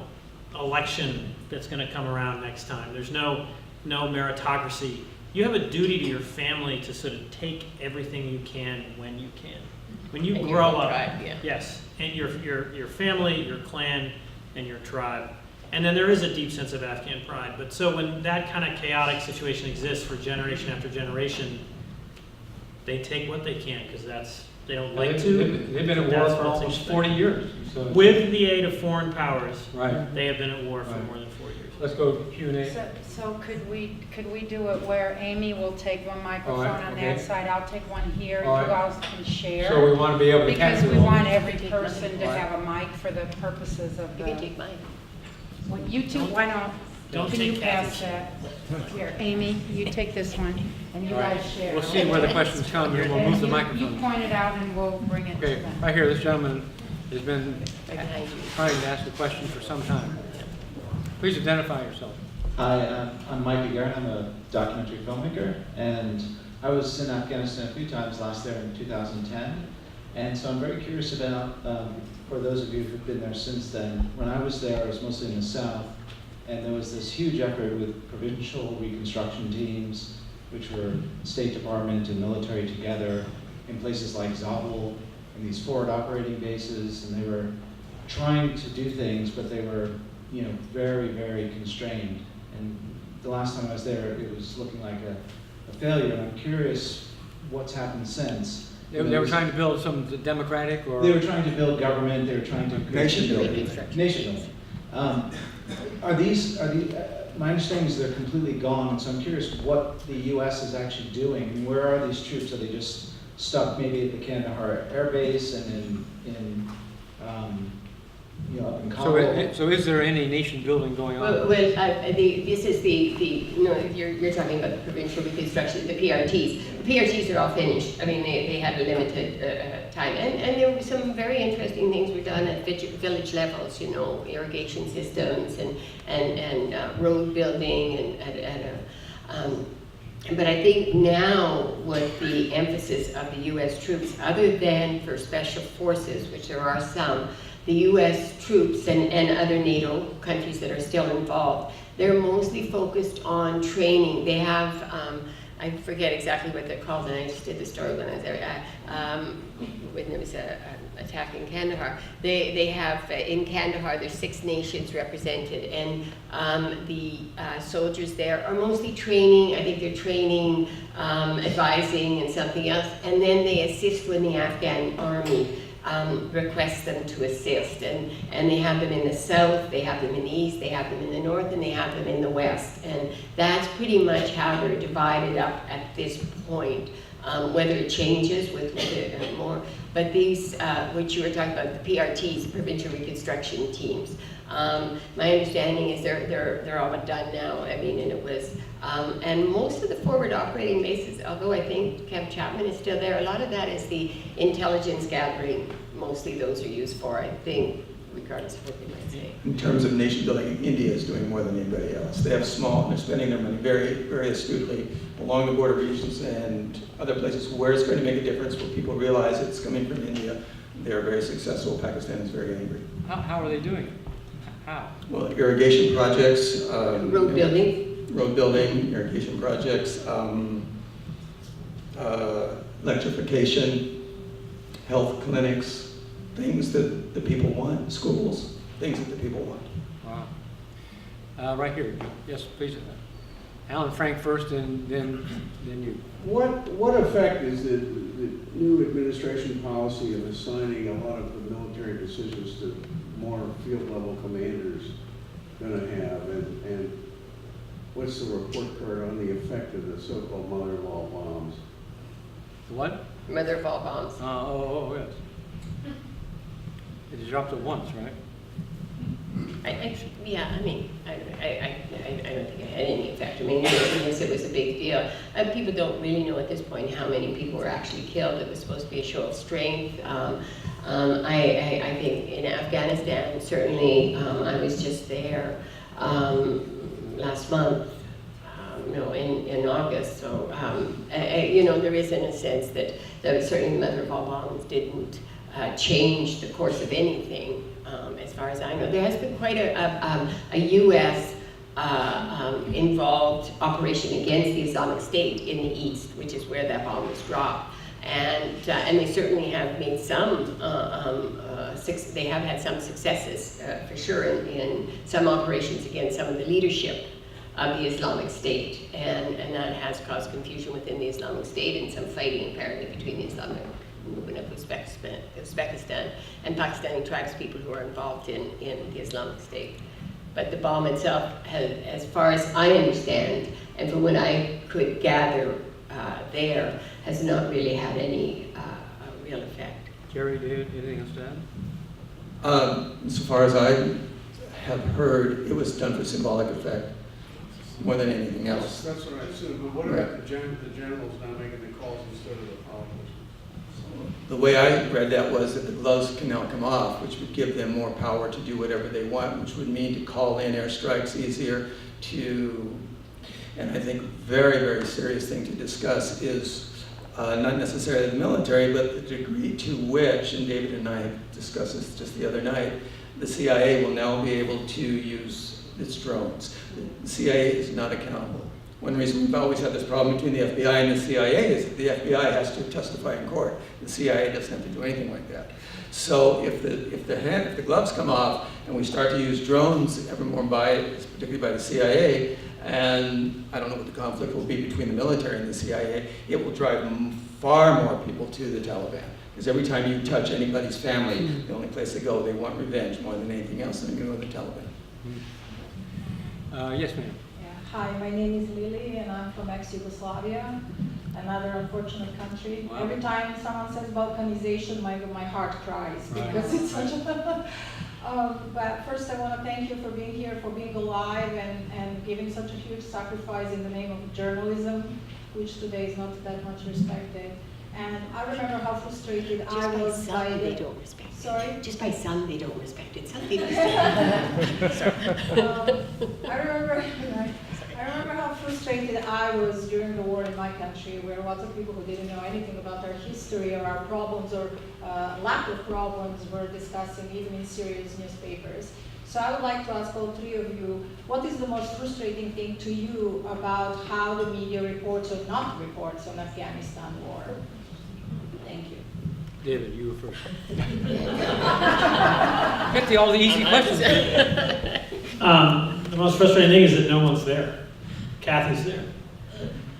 election that's going to come around next time. There's no meritocracy. You have a duty to your family to sort of take everything you can when you can. When you And grow your up, tribe, yeah. yes, and your family, your clan, and your tribe. And then there is a deep sense of Afghan pride. But so when that kind of chaotic situation exists for generation after generation, they take what they can because they don't like to. They've been at war for almost 40 years. So With the aid of foreign powers, right. they have been at war for Right. more than 4 years. Let's go Q&A. So could we do it where Amy will take one microphone All right, on okay. that side, I'll take one here, All you right. guys can share? So we want to be able to Because capture we all want this. every person to All right. have a mic for the purposes of You can take the, mine. well, you two, why Don't can you take pass Kathy's. that? Here, Amy, you take this one, and you All right. guys share. We'll see where the questions come, and we'll And move the you microphone. point it out and we'll bring it to Okay, them. right here, this gentleman has been Right behind you. trying to ask a question for some time. Please identify yourself. Hi, I'm Mike Garrett. I'm a documentary filmmaker, and I was in Afghanistan a few times last there in 2010. And so I'm very curious about, for those of you who've been there since then, when I was there, I was mostly in the south, and there was this huge effort with provincial reconstruction teams, which were State Department and military together in places like Zabul, in these forward operating bases, and they were trying to do things, but they were, very, very constrained. And the last time I was there, it was looking like a failure. And I'm curious what's happened since. They were trying to build some democratic or... They were trying to build government. They were trying to Nation building. Nation building. My understanding is they're completely gone. And so I'm curious what the U.S. is actually doing. I mean, where are these troops? Are they just stuck maybe at the Kandahar Air Base and up in Kabul? So is there any nation building going on? Well, this is you're talking about the provincial reconstruction, the PRTs. The PRTs are all finished. I mean, they had a limited time. And there were some very interesting things were done at village levels, irrigation systems and road building but I think now with the emphasis of the U.S. troops, other than for special forces, which there are some, the U.S. troops and other NATO countries that are still involved, they're mostly focused on training. They have, I forget exactly what they're called, and I just did the story when I was there, when there was an attack in Kandahar. They have, in Kandahar, there's 6 nations represented, and the soldiers there are mostly training. I think they're training, advising, and something else, and then they assist when the Afghan army requests them to assist, and they have them in the south, they have them in the east, they have them in the north, and they have them in the west, and that's pretty much how they're divided up at this point. Whether it changes with more, but these, which you were talking about, the PRTs, provincial reconstruction teams. My understanding is they're all but done now. I mean, and it was, and most of the forward operating bases, although I think Camp Chapman is still there, a lot of that is the intelligence gathering. Mostly those are used for, I think, regardless of what they might say. In terms of nation building, India is doing more than anybody else. They have small, and they're spending their money very, very astutely along the border regions and other places where it's going to make a difference, where people realize it's coming from India. They're very successful. Pakistan is very angry. How are they doing it? How? Well, irrigation projects. Road building. Road building, irrigation projects, electrification, health clinics, things that the people want, schools, things that the people want. Wow. Right here. Yes, please. Alan Frank first, and then you. What effect is the new administration policy of assigning a lot of the military decisions to more field level commanders going to have, and what's the report card on the effect of the so-called mother of all bombs? What? Mother of all bombs. Yes. It dropped at once, right? I don't think it had any effect. I mean, yes, it was a big deal. People don't really know at this point how many people were actually killed. It was supposed to be a show of strength. I think in Afghanistan, certainly, I was just there last month, in August. So, there is in a sense that certainly the mother of all bombs didn't change the course of anything, as far as I know. There has been quite a U.S. Involved operation against the Islamic State in the East, which is where that bomb was dropped. And they certainly have made some, they have had some successes, for sure, in some operations against some of the leadership of the Islamic State. And that has caused confusion within the Islamic State and some fighting apparently between the Islamic movement of Uzbekistan and Pakistani tribespeople who are involved in the Islamic State. But the bomb itself, as far as I understand, and from what I could gather there, has not really had any real effect. Jerry, do you have anything else to add? So far as I have heard, it was done for symbolic effect more than anything else. That's what I assume, but what about the generals now making the calls instead of the politicians? The way I read that was that the gloves can now come off, which would give them more power to do whatever they want, which would mean to call in airstrikes easier, and I think very, very serious thing to discuss is not necessarily the military, but the degree to which, and David and I discussed this just the other night, the CIA will now be able to use its drones. The CIA is not accountable. One reason we've always had this problem between the FBI and the CIA is that the FBI has to testify in court. The CIA doesn't have to do anything like that. So if the gloves come off and we start to use drones ever more particularly by the CIA, and I don't know what the conflict will be between the military and the CIA, it will drive far more people to the Taliban. Because every time you touch anybody's family, the only place they go, they want revenge more than anything else, and they go to the Taliban. Yes, ma'am. Hi, my name is Lily, and I'm from ex-Yugoslavia, another unfortunate country. Wow. Every time someone says Balkanization, my heart cries, because it's such a... but first I want to thank you for being here, for being alive, and giving such a huge sacrifice in the name of journalism, which today is not that much respected. And I remember how frustrated I was by the... They don't respect it. Sorry? Just by some, they don't respect it. Some people respect it. I remember how frustrated I was during the war in my country, where lots of people who didn't know anything about our history or our problems or lack of problems were discussing, even in serious newspapers. So I would like to ask all three of you, what is the most frustrating thing to you about how the media reports or not reports on Afghanistan war? Thank you. David, you were first. Get all the easy questions. The most frustrating thing is that no one's there. Kathy's there.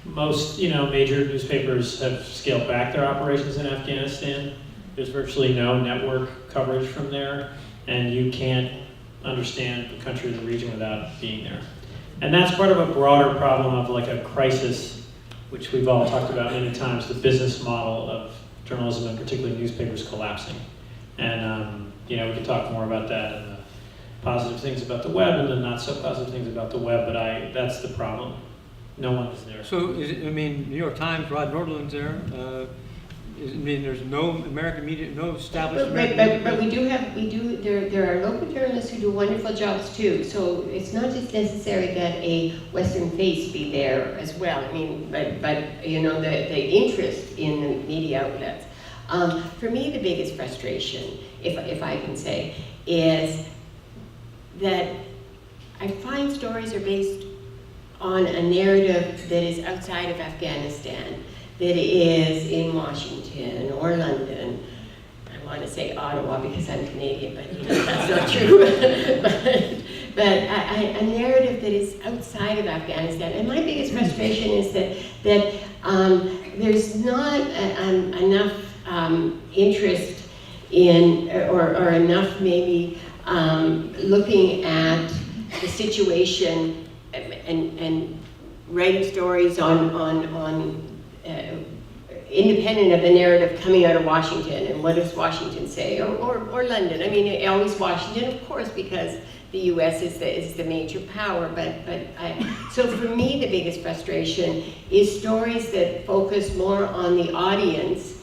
Most, major newspapers have scaled back their operations in Afghanistan. There's virtually no network coverage from there, and you can't understand the country or the region without being there. And that's part of a broader problem of like a crisis, which we've all talked about many times, the business model of journalism and particularly newspapers collapsing. And we can talk more about that and the positive things about the web and the not so positive things about the web, but that's the problem. No one is there. So, New York Times, Rod Nordland's there. There's no American media, no established American media. But there are local journalists who do wonderful jobs too. So it's not just necessary that a Western face be there as well. But the interest in the media outlets. For me, the biggest frustration, if I can say, is that I find stories are based on a narrative that is outside of Afghanistan, that is in Washington or London. I want to say Ottawa because I'm Canadian, but that's not true. but a narrative that is outside of Afghanistan. And my biggest frustration is that there's not enough interest in, or enough maybe looking at the situation and writing stories on independent of the narrative coming out of Washington and what does Washington say, or London. Always Washington, of course, because the U.S. is the major power. So for me, the biggest frustration is stories that focus more on the audience,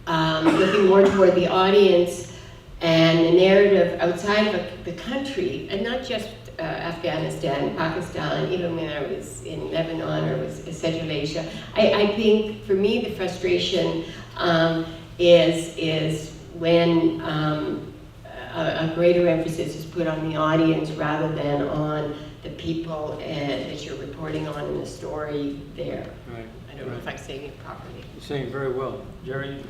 looking more toward the audience and the narrative of outside of the country, and not just Afghanistan, Pakistan, even when I was in Lebanon or was Central Asia. I think for me the frustration is when a greater emphasis is put on the audience rather than on the people that you're reporting on in the story there. Right. I don't know if I'm saying it properly. You're saying it very well. Jerry?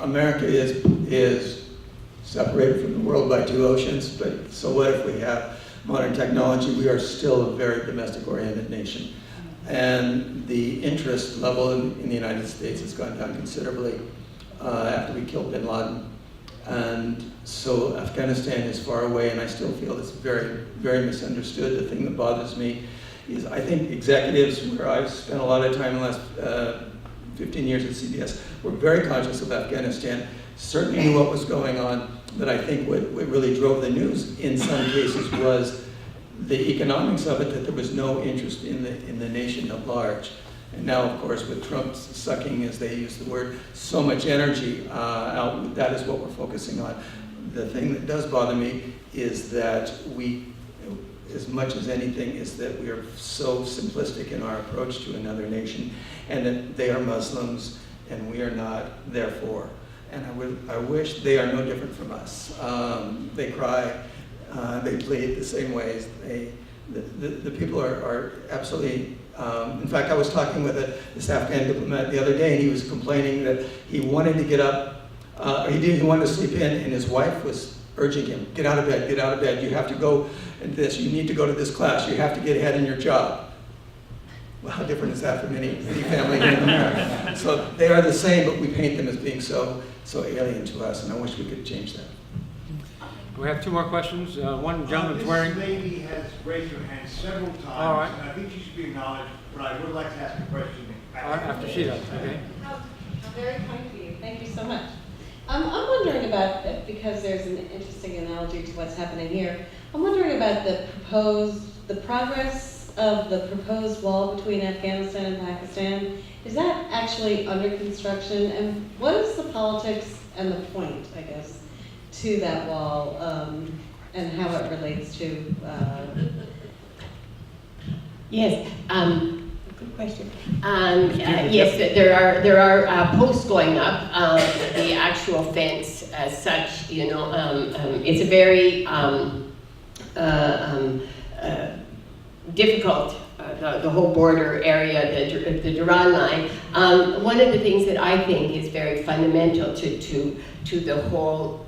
America is separated from the world by two oceans, but so what if we have modern technology? We are still a very domestic-oriented nation. And the interest level in the United States has gone down considerably after we killed bin Laden. And so Afghanistan is far away, and I still feel it's very, very misunderstood. The thing that bothers me is I think executives, where I've spent a lot of time in the last 15 years at CBS, were very conscious of Afghanistan, certainly knew what was going on, but I think what really drove the news in some cases was the economics of it, that there was no interest in the nation at large. And now, of course, with Trump sucking, as they use the word, so much energy out, that is what we're focusing on. The thing that does bother me is that we, as much as anything, is that we are so simplistic in our approach to another nation, and that they are Muslims and we are not, therefore. And I wish they are no different from us. They cry, they plead the same ways. The people are absolutely. In fact, I was talking with this Afghan diplomat the other day, and he was complaining that he wanted to get up, he wanted to sleep in, and his wife was urging him, get out of bed, get out of bed, you have to go and this, you need to go to this class, you have to get ahead in your job. Well, how different is that from any family here in America? So they are the same, but we paint them as being so alien to us, and I wish we could change that. We have two more questions. One gentleman's wearing. This lady has raised her hand several times, All right. and I think she should be acknowledged, but I would like to ask a question. All right, after she does, okay? Very kind of you. Thank you so much. I'm wondering about, because there's an interesting analogy to what's happening here, I'm wondering about the progress of the proposed wall between Afghanistan and Pakistan. Is that actually under construction? And what is the politics and the point, I guess, to that wall, and how it relates to... Yes, good question. Yes, there are posts going up. The actual fence, as such, you know, it's a very difficult. The whole border area, the Duran line. One of the things that I think is very fundamental to the whole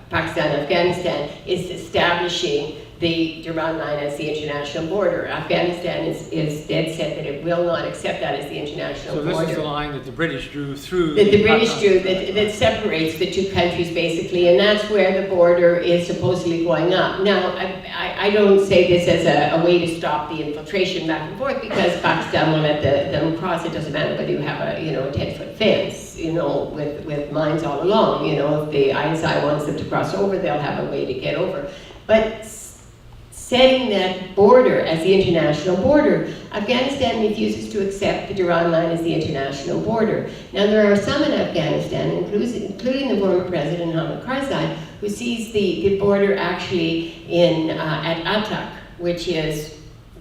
Pakistan, Afghanistan, is establishing the Duran line as the international border. Afghanistan is dead set that it will not accept that as the international border. So this is the line that the British drew through. That the British drew, that separates the two countries basically, and that's where the border is supposedly going up. Now, I don't say this as a way to stop the infiltration back and forth, because Pakistan will let them cross. It doesn't matter whether you have a 10-foot fence, with mines all along. If the ISI wants them to cross over, they'll have a way to get over. But setting that border as the international border, Afghanistan refuses to accept the Duran line as the international border. Now, there are some in Afghanistan, including the former president Hamid Karzai, who sees the border actually at Attock, which is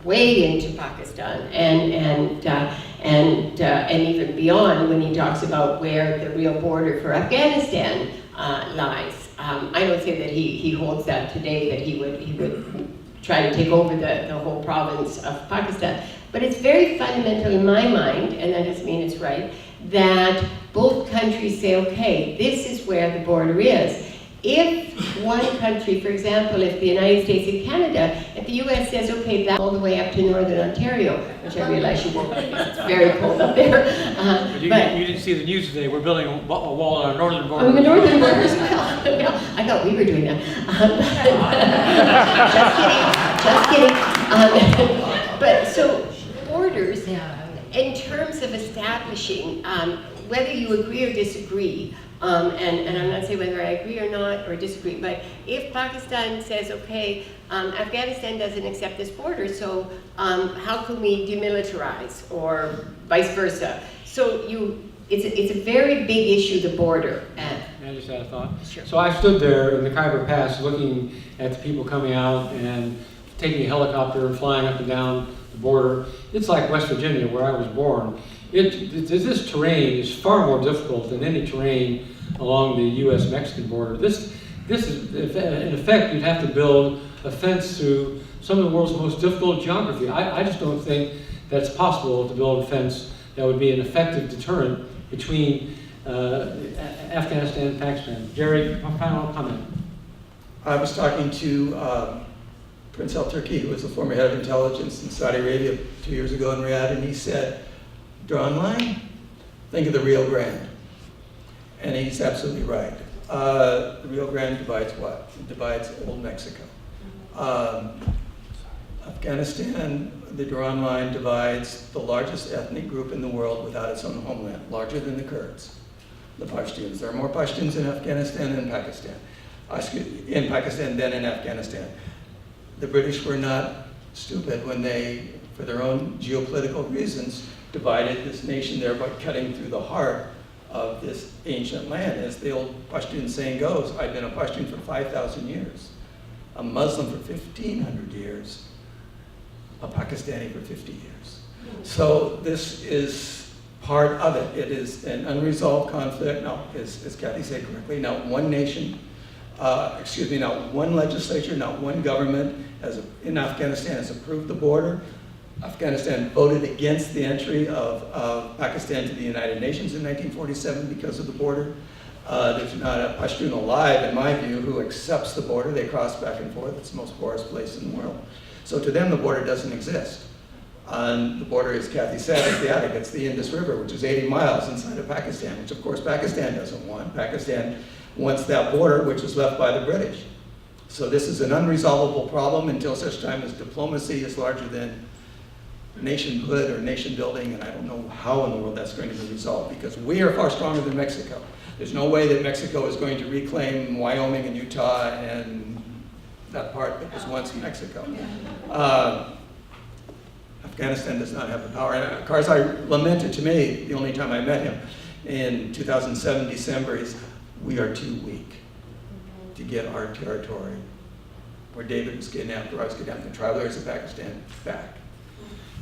way into Pakistan, and even beyond, when he talks about where the real border for Afghanistan lies. I don't say that he holds that today, that he would try to take over the whole province of Pakistan. But it's very fundamental in my mind, and that doesn't mean it's right, that both countries say, okay, this is where the border is. If one country, for example, if the United States and Canada, if the US says, okay, that's all the way up to Northern Ontario, which I realize you won't, because it's very cold up there. But you didn't see the news today. We're building a wall on our northern border. On the northern border as well. No, I thought we were doing that. Just kidding. But so borders, in terms of establishing, whether you agree or disagree, and I'm not saying whether I agree or not or disagree, but if Pakistan says, okay, Afghanistan doesn't accept this border, so how can we demilitarize, or vice versa? So it's a very big issue, the border. May I just add a thought? Sure. So I stood there in the Khyber Pass looking at the people coming out and taking a helicopter and flying up and down the border. It's like West Virginia, where I was born. This terrain is far more difficult than any terrain along the U.S.-Mexican border. This is, in effect, you'd have to build a fence through some of the world's most difficult geography. I just don't think that it's possible to build a fence that would be an effective deterrent between Afghanistan and Pakistan. Jere, final comment. I was talking to Prince al-Turki, who was the former head of intelligence in Saudi Arabia 2 years ago in Riyadh, and he said, drawn line, think of the Rio Grande. And he's absolutely right. The Rio Grande divides what? It divides old Mexico. Afghanistan, the Duran line divides the largest ethnic group in the world without its own homeland, larger than the Kurds, the Pashtuns. There are more Pashtuns in Afghanistan than in Pakistan. In Pakistan than in Afghanistan. The British were not stupid when they, for their own geopolitical reasons, divided this nation there by cutting through the heart of this ancient land. As the old Pashtun saying goes, I've been a Pashtun for 5,000 years, a Muslim for 1,500 years, a Pakistani for 50 years. So this is part of it. It is an unresolved conflict. Now, as Kathy said correctly, not one nation, not one legislature, not one government in Afghanistan has approved the border. Afghanistan voted against the entry of Pakistan to the United Nations in 1947 because of the border. There's not a Pashtun alive, in my view, who accepts the border. They cross back and forth. It's the most porous place in the world. So to them, the border doesn't exist. And the border, as Kathy said, is the attic. It's the Indus River, which is 80 miles inside of Pakistan, which of course Pakistan doesn't want. Pakistan wants that border, which was left by the British. So this is an unresolvable problem until such time as diplomacy is larger than nationhood or nation building, and I don't know how in the world that's going to be resolved, because we are far stronger than Mexico. There's no way that Mexico is going to reclaim Wyoming and Utah and that part that was once Mexico. Afghanistan does not have the power. And Karzai lamented to me, the only time I met him, in 2007, December, is we are too weak to get our territory, where David was kidnapped, where I was kidnapped, the travelers of Pakistan, back.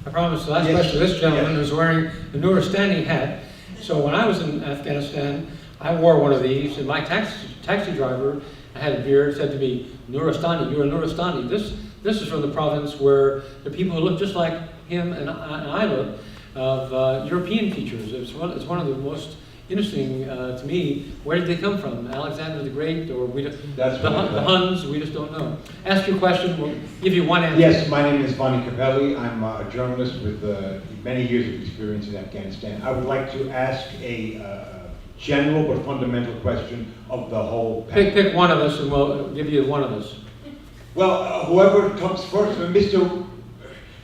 I promise the last question to this gentleman who's wearing the Nuristani hat. So when I was in Afghanistan, I wore one of these, and my taxi driver, I had a beard, said to me, Nuristani, you're a Nuristani. This is from the province where the people who look just like him and I look, of European features. It's one of the most interesting to me. Where did they come from? Alexander the Great, or the Huns? We just don't know. Ask your question. We'll give you one answer. Yes, my name is Vani Capelli. I'm a journalist with many years of experience in Afghanistan. I would like to ask a general but fundamental question of the whole panel. Pick one of us, and we'll give you one of us. Well, whoever comes first.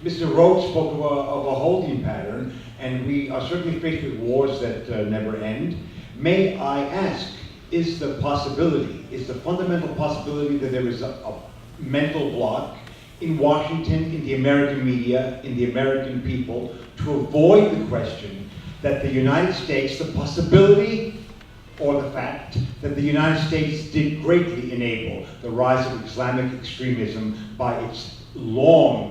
Mr. Rohde spoke of a holding pattern, and we are certainly faced with wars that never end. May I ask, is the fundamental possibility that there is a mental block in Washington, in the American media, in the American people, to avoid the question that the United States, the possibility or the fact that the United States did greatly enable the rise of Islamic extremism by its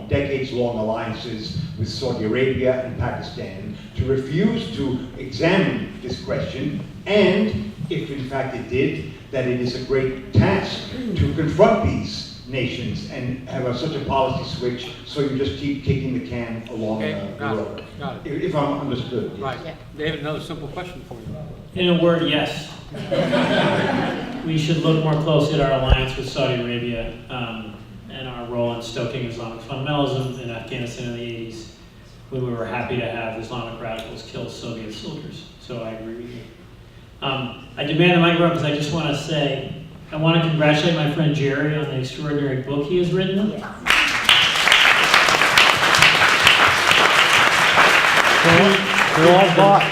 decades-long alliances with Saudi Arabia and Pakistan, to refuse to examine this question, and if in fact it did, that it is a great task to confront these nations and have such a policy switch, so you just keep kicking the can along the road. Got it. If I'm understood. Right. Yeah. David, another simple question for you. In a word, yes. We should look more closely at our alliance with Saudi Arabia and our role in stoking Islamic fundamentalism in Afghanistan in the 80s, when we were happy to have Islamic radicals kill Soviet soldiers. So I agree with you. I demand the microphone because I just want to say, I want to congratulate my friend Jere on the extraordinary book he has written. Yes. They're all bought.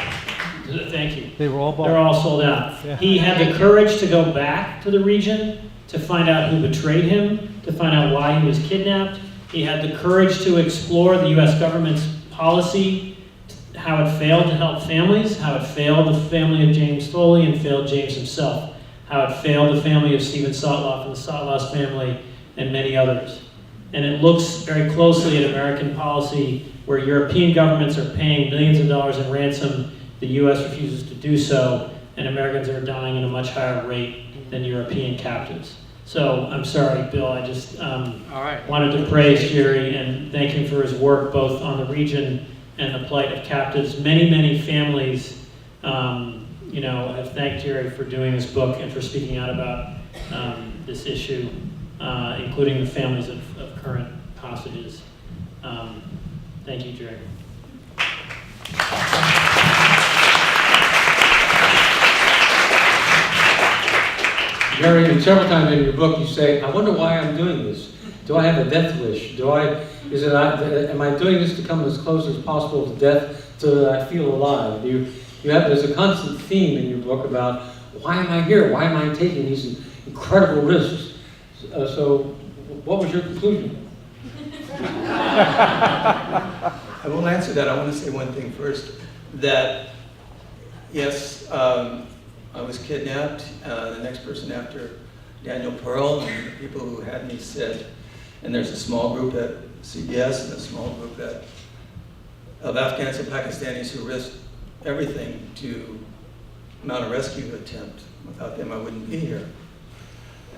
Thank you. They were all bought. They're all sold out. Yeah. He had the courage to go back to the region, to find out who betrayed him, to find out why he was kidnapped. He had the courage to explore the U.S. government's policy, how it failed to help families, how it failed the family of James Foley and failed James himself. how it failed the family of Stephen Sotloff and the Sotloff family and many others. And it looks very closely at American policy where European governments are paying millions of dollars in ransom, the US refuses to do so, and Americans are dying at a much higher rate than European captives. So I'm sorry, Bill, I just wanted to praise Jere and thank him for his work both on the region and the plight of captives. Many, many families have thanked Jere for doing this book and for speaking out about this issue, including the families of current hostages. Thank you, Jere. Jere, several times in your book you say, I wonder why I'm doing this. Do I have a death wish? Am I doing this to come as close as possible to death so that I feel alive? There's a constant theme in your book about why am I here? Why am I taking these incredible risks? So what was your conclusion? I will answer that. I want to say one thing first, that yes, I was kidnapped. The next person after Daniel Pearl and the people who had me said, and there's a small group at CBS and a small group of Afghans and Pakistanis who risked everything to mount a rescue attempt. Without them, I wouldn't be here.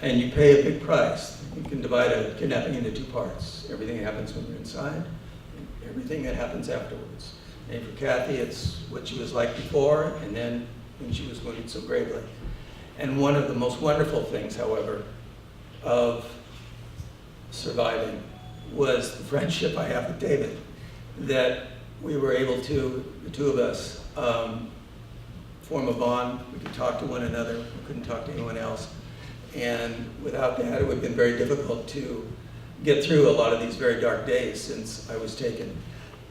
And you pay a big price. You can divide a kidnapping into two parts. Everything that happens when you're inside, and everything that happens afterwards. And for Kathy, it's what she was like before, and then when she was wounded so gravely. And one of the most wonderful things, however, of surviving was the friendship I have with David, that we were able to, the two of us, form a bond. We could talk to one another. We couldn't talk to anyone else. And without that, it would have been very difficult to get through a lot of these very dark days since I was taken.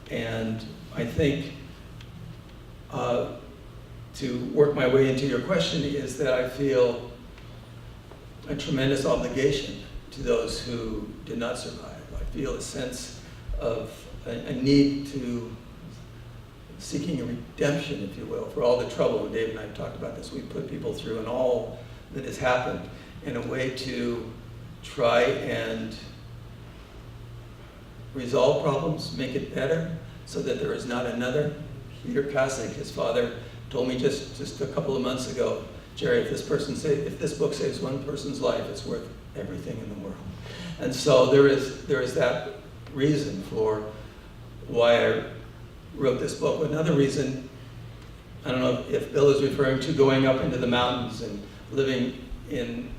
And I think to work my way into your question is that I feel a tremendous obligation to those who did not survive. I feel a sense of a need to seeking a redemption, if you will, for all the trouble, and Dave and I have talked about this, we put people through and all that has happened in a way to try and resolve problems, make it better, so that there is not another. Peter Kasich, his father, told me just a couple of months ago, Jere, if this book saves one person's life, it's worth everything in the world. And so there is that reason for why I wrote this book. Another reason, I don't know if Bill is referring to going up into the mountains and living in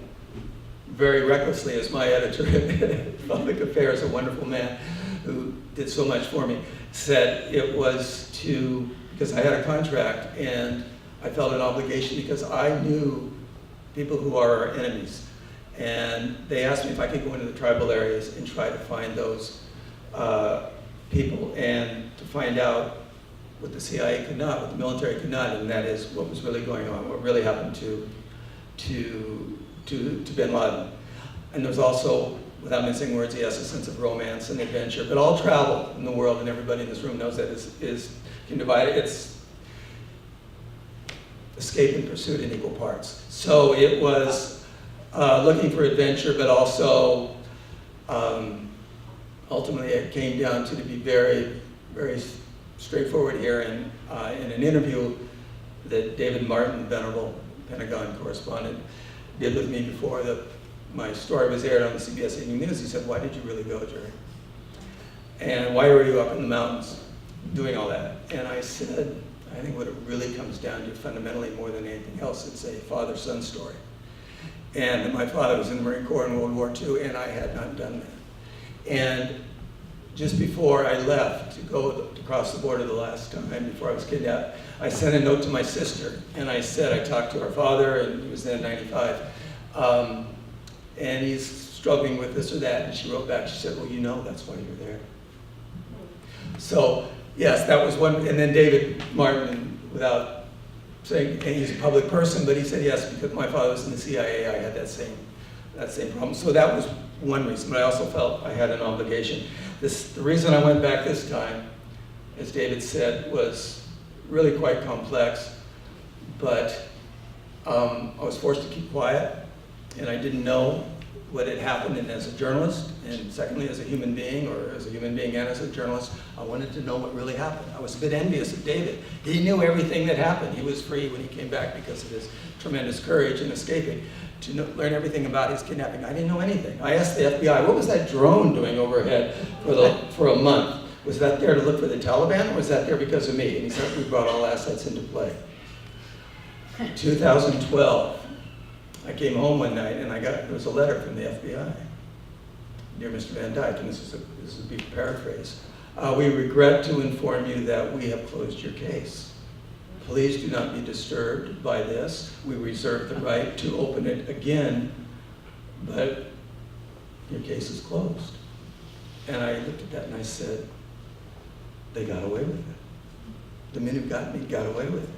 very recklessly, as my editor at Public Affairs, a wonderful man who did so much for me, said it was because I had a contract and I felt an obligation because I knew people who are our enemies. And they asked me if I could go into the tribal areas and try to find those people and to find out what the CIA could not, what the military could not, and that is what was really going on, what really happened to bin Laden. And there's also, without mincing words, yes, a sense of romance and adventure, but all travel in the world, and everybody in this room knows that can divide it. It's escape and pursuit in equal parts. So it was looking for adventure, but also ultimately it came down to be very, very straightforward here. And in an interview that David Martin, venerable Pentagon correspondent, did with me before my story was aired on the CBS Evening News, he said, "Why did you really go, Jere? And why were you up in the mountains doing all that?" And I said, I think what it really comes down to fundamentally more than anything else, it's a father-son story. And my father was in the Marine Corps in World War II, and I had not done that. And just before I left to go to cross the border the last time before I was kidnapped, I sent a note to my sister, and I said, I talked to her father, and he was then 95, and he's struggling with this or that, and she wrote back, she said, well, you know that's why you're there. So, yes, that was one, and then David Martin, without saying, and he's a public person, but he said, yes, because my father was in the CIA, I had that same problem. So that was one reason, but I also felt I had an obligation. The reason I went back this time, as David said, was really quite complex, but I was forced to keep quiet, and I didn't know what had happened. And as a journalist, and secondly as a human being, or as a human being and as a journalist, I wanted to know what really happened. I was a bit envious of David. He knew everything that happened. He was free when he came back because of his tremendous courage in escaping, to learn everything about his kidnapping. I didn't know anything. I asked the FBI, what was that drone doing overhead for a month? Was that there to look for the Taliban, or was that there because of me? And he said, we brought all assets into play. 2012, I came home one night and there was a letter from the FBI. Dear Mr. Van Dyk, and this is a brief paraphrase. We regret to inform you that we have closed your case. Please do not be disturbed by this. We reserve the right to open it again, but your case is closed. And I looked at that and I said, they got away with it. The men who got me got away with it.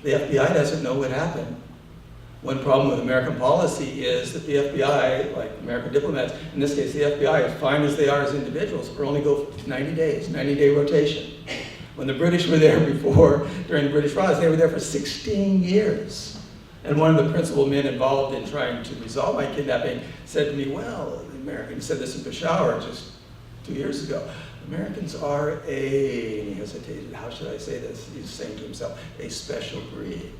The FBI doesn't know what happened. One problem with American policy is that the FBI, like American diplomats, in this case the FBI, as fine as they are as individuals, will only go for 90 days, 90-day rotation. When the British were there before, during the British Raj, they were there for 16 years. And one of the principal men involved in trying to resolve my kidnapping said to me, well, the Americans, he said this in Peshawar just 2 years ago, Americans are and he hesitated, how should I say this? He's saying to himself, a special breed.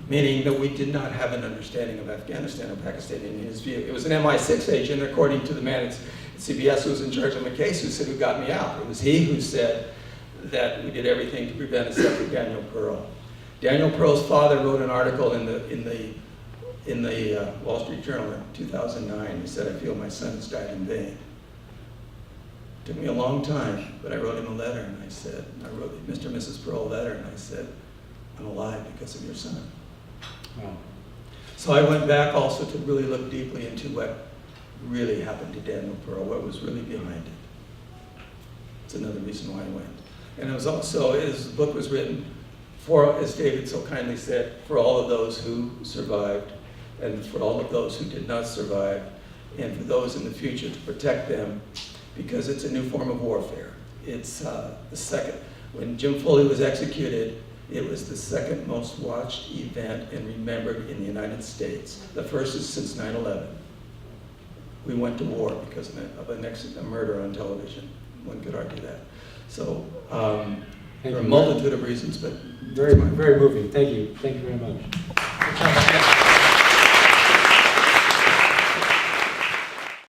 Meaning that we did not have an understanding of Afghanistan or Pakistan in his view. It was an MI6 agent, according to the man at CBS who was in charge of my case, who said who got me out. It was he who said that we did everything to prevent a separate Daniel Pearl. Daniel Pearl's father wrote an article in the Wall Street Journal in 2009. He said, I feel my son has died in vain. It took me a long time, but I wrote him a letter and I said, I wrote Mr. and Mrs. Pearl a letter and I said, I'm alive because of your son. Wow. So I went back also to really look deeply into what really happened to Daniel Pearl, what was really behind it. It's another reason why I went. And it was also, his book was written for, as David so kindly said, for all of those who survived and for all of those who did not survive and for those in the future to protect them, because it's a new form of warfare. It's the second, when Jim Foley was executed, it was the second most watched event and remembered in the United States. The first is since 9/11. We went to war because of a murder on television. One could argue that. So there are a multitude of reasons, but very moving. Thank you. Thank you very much.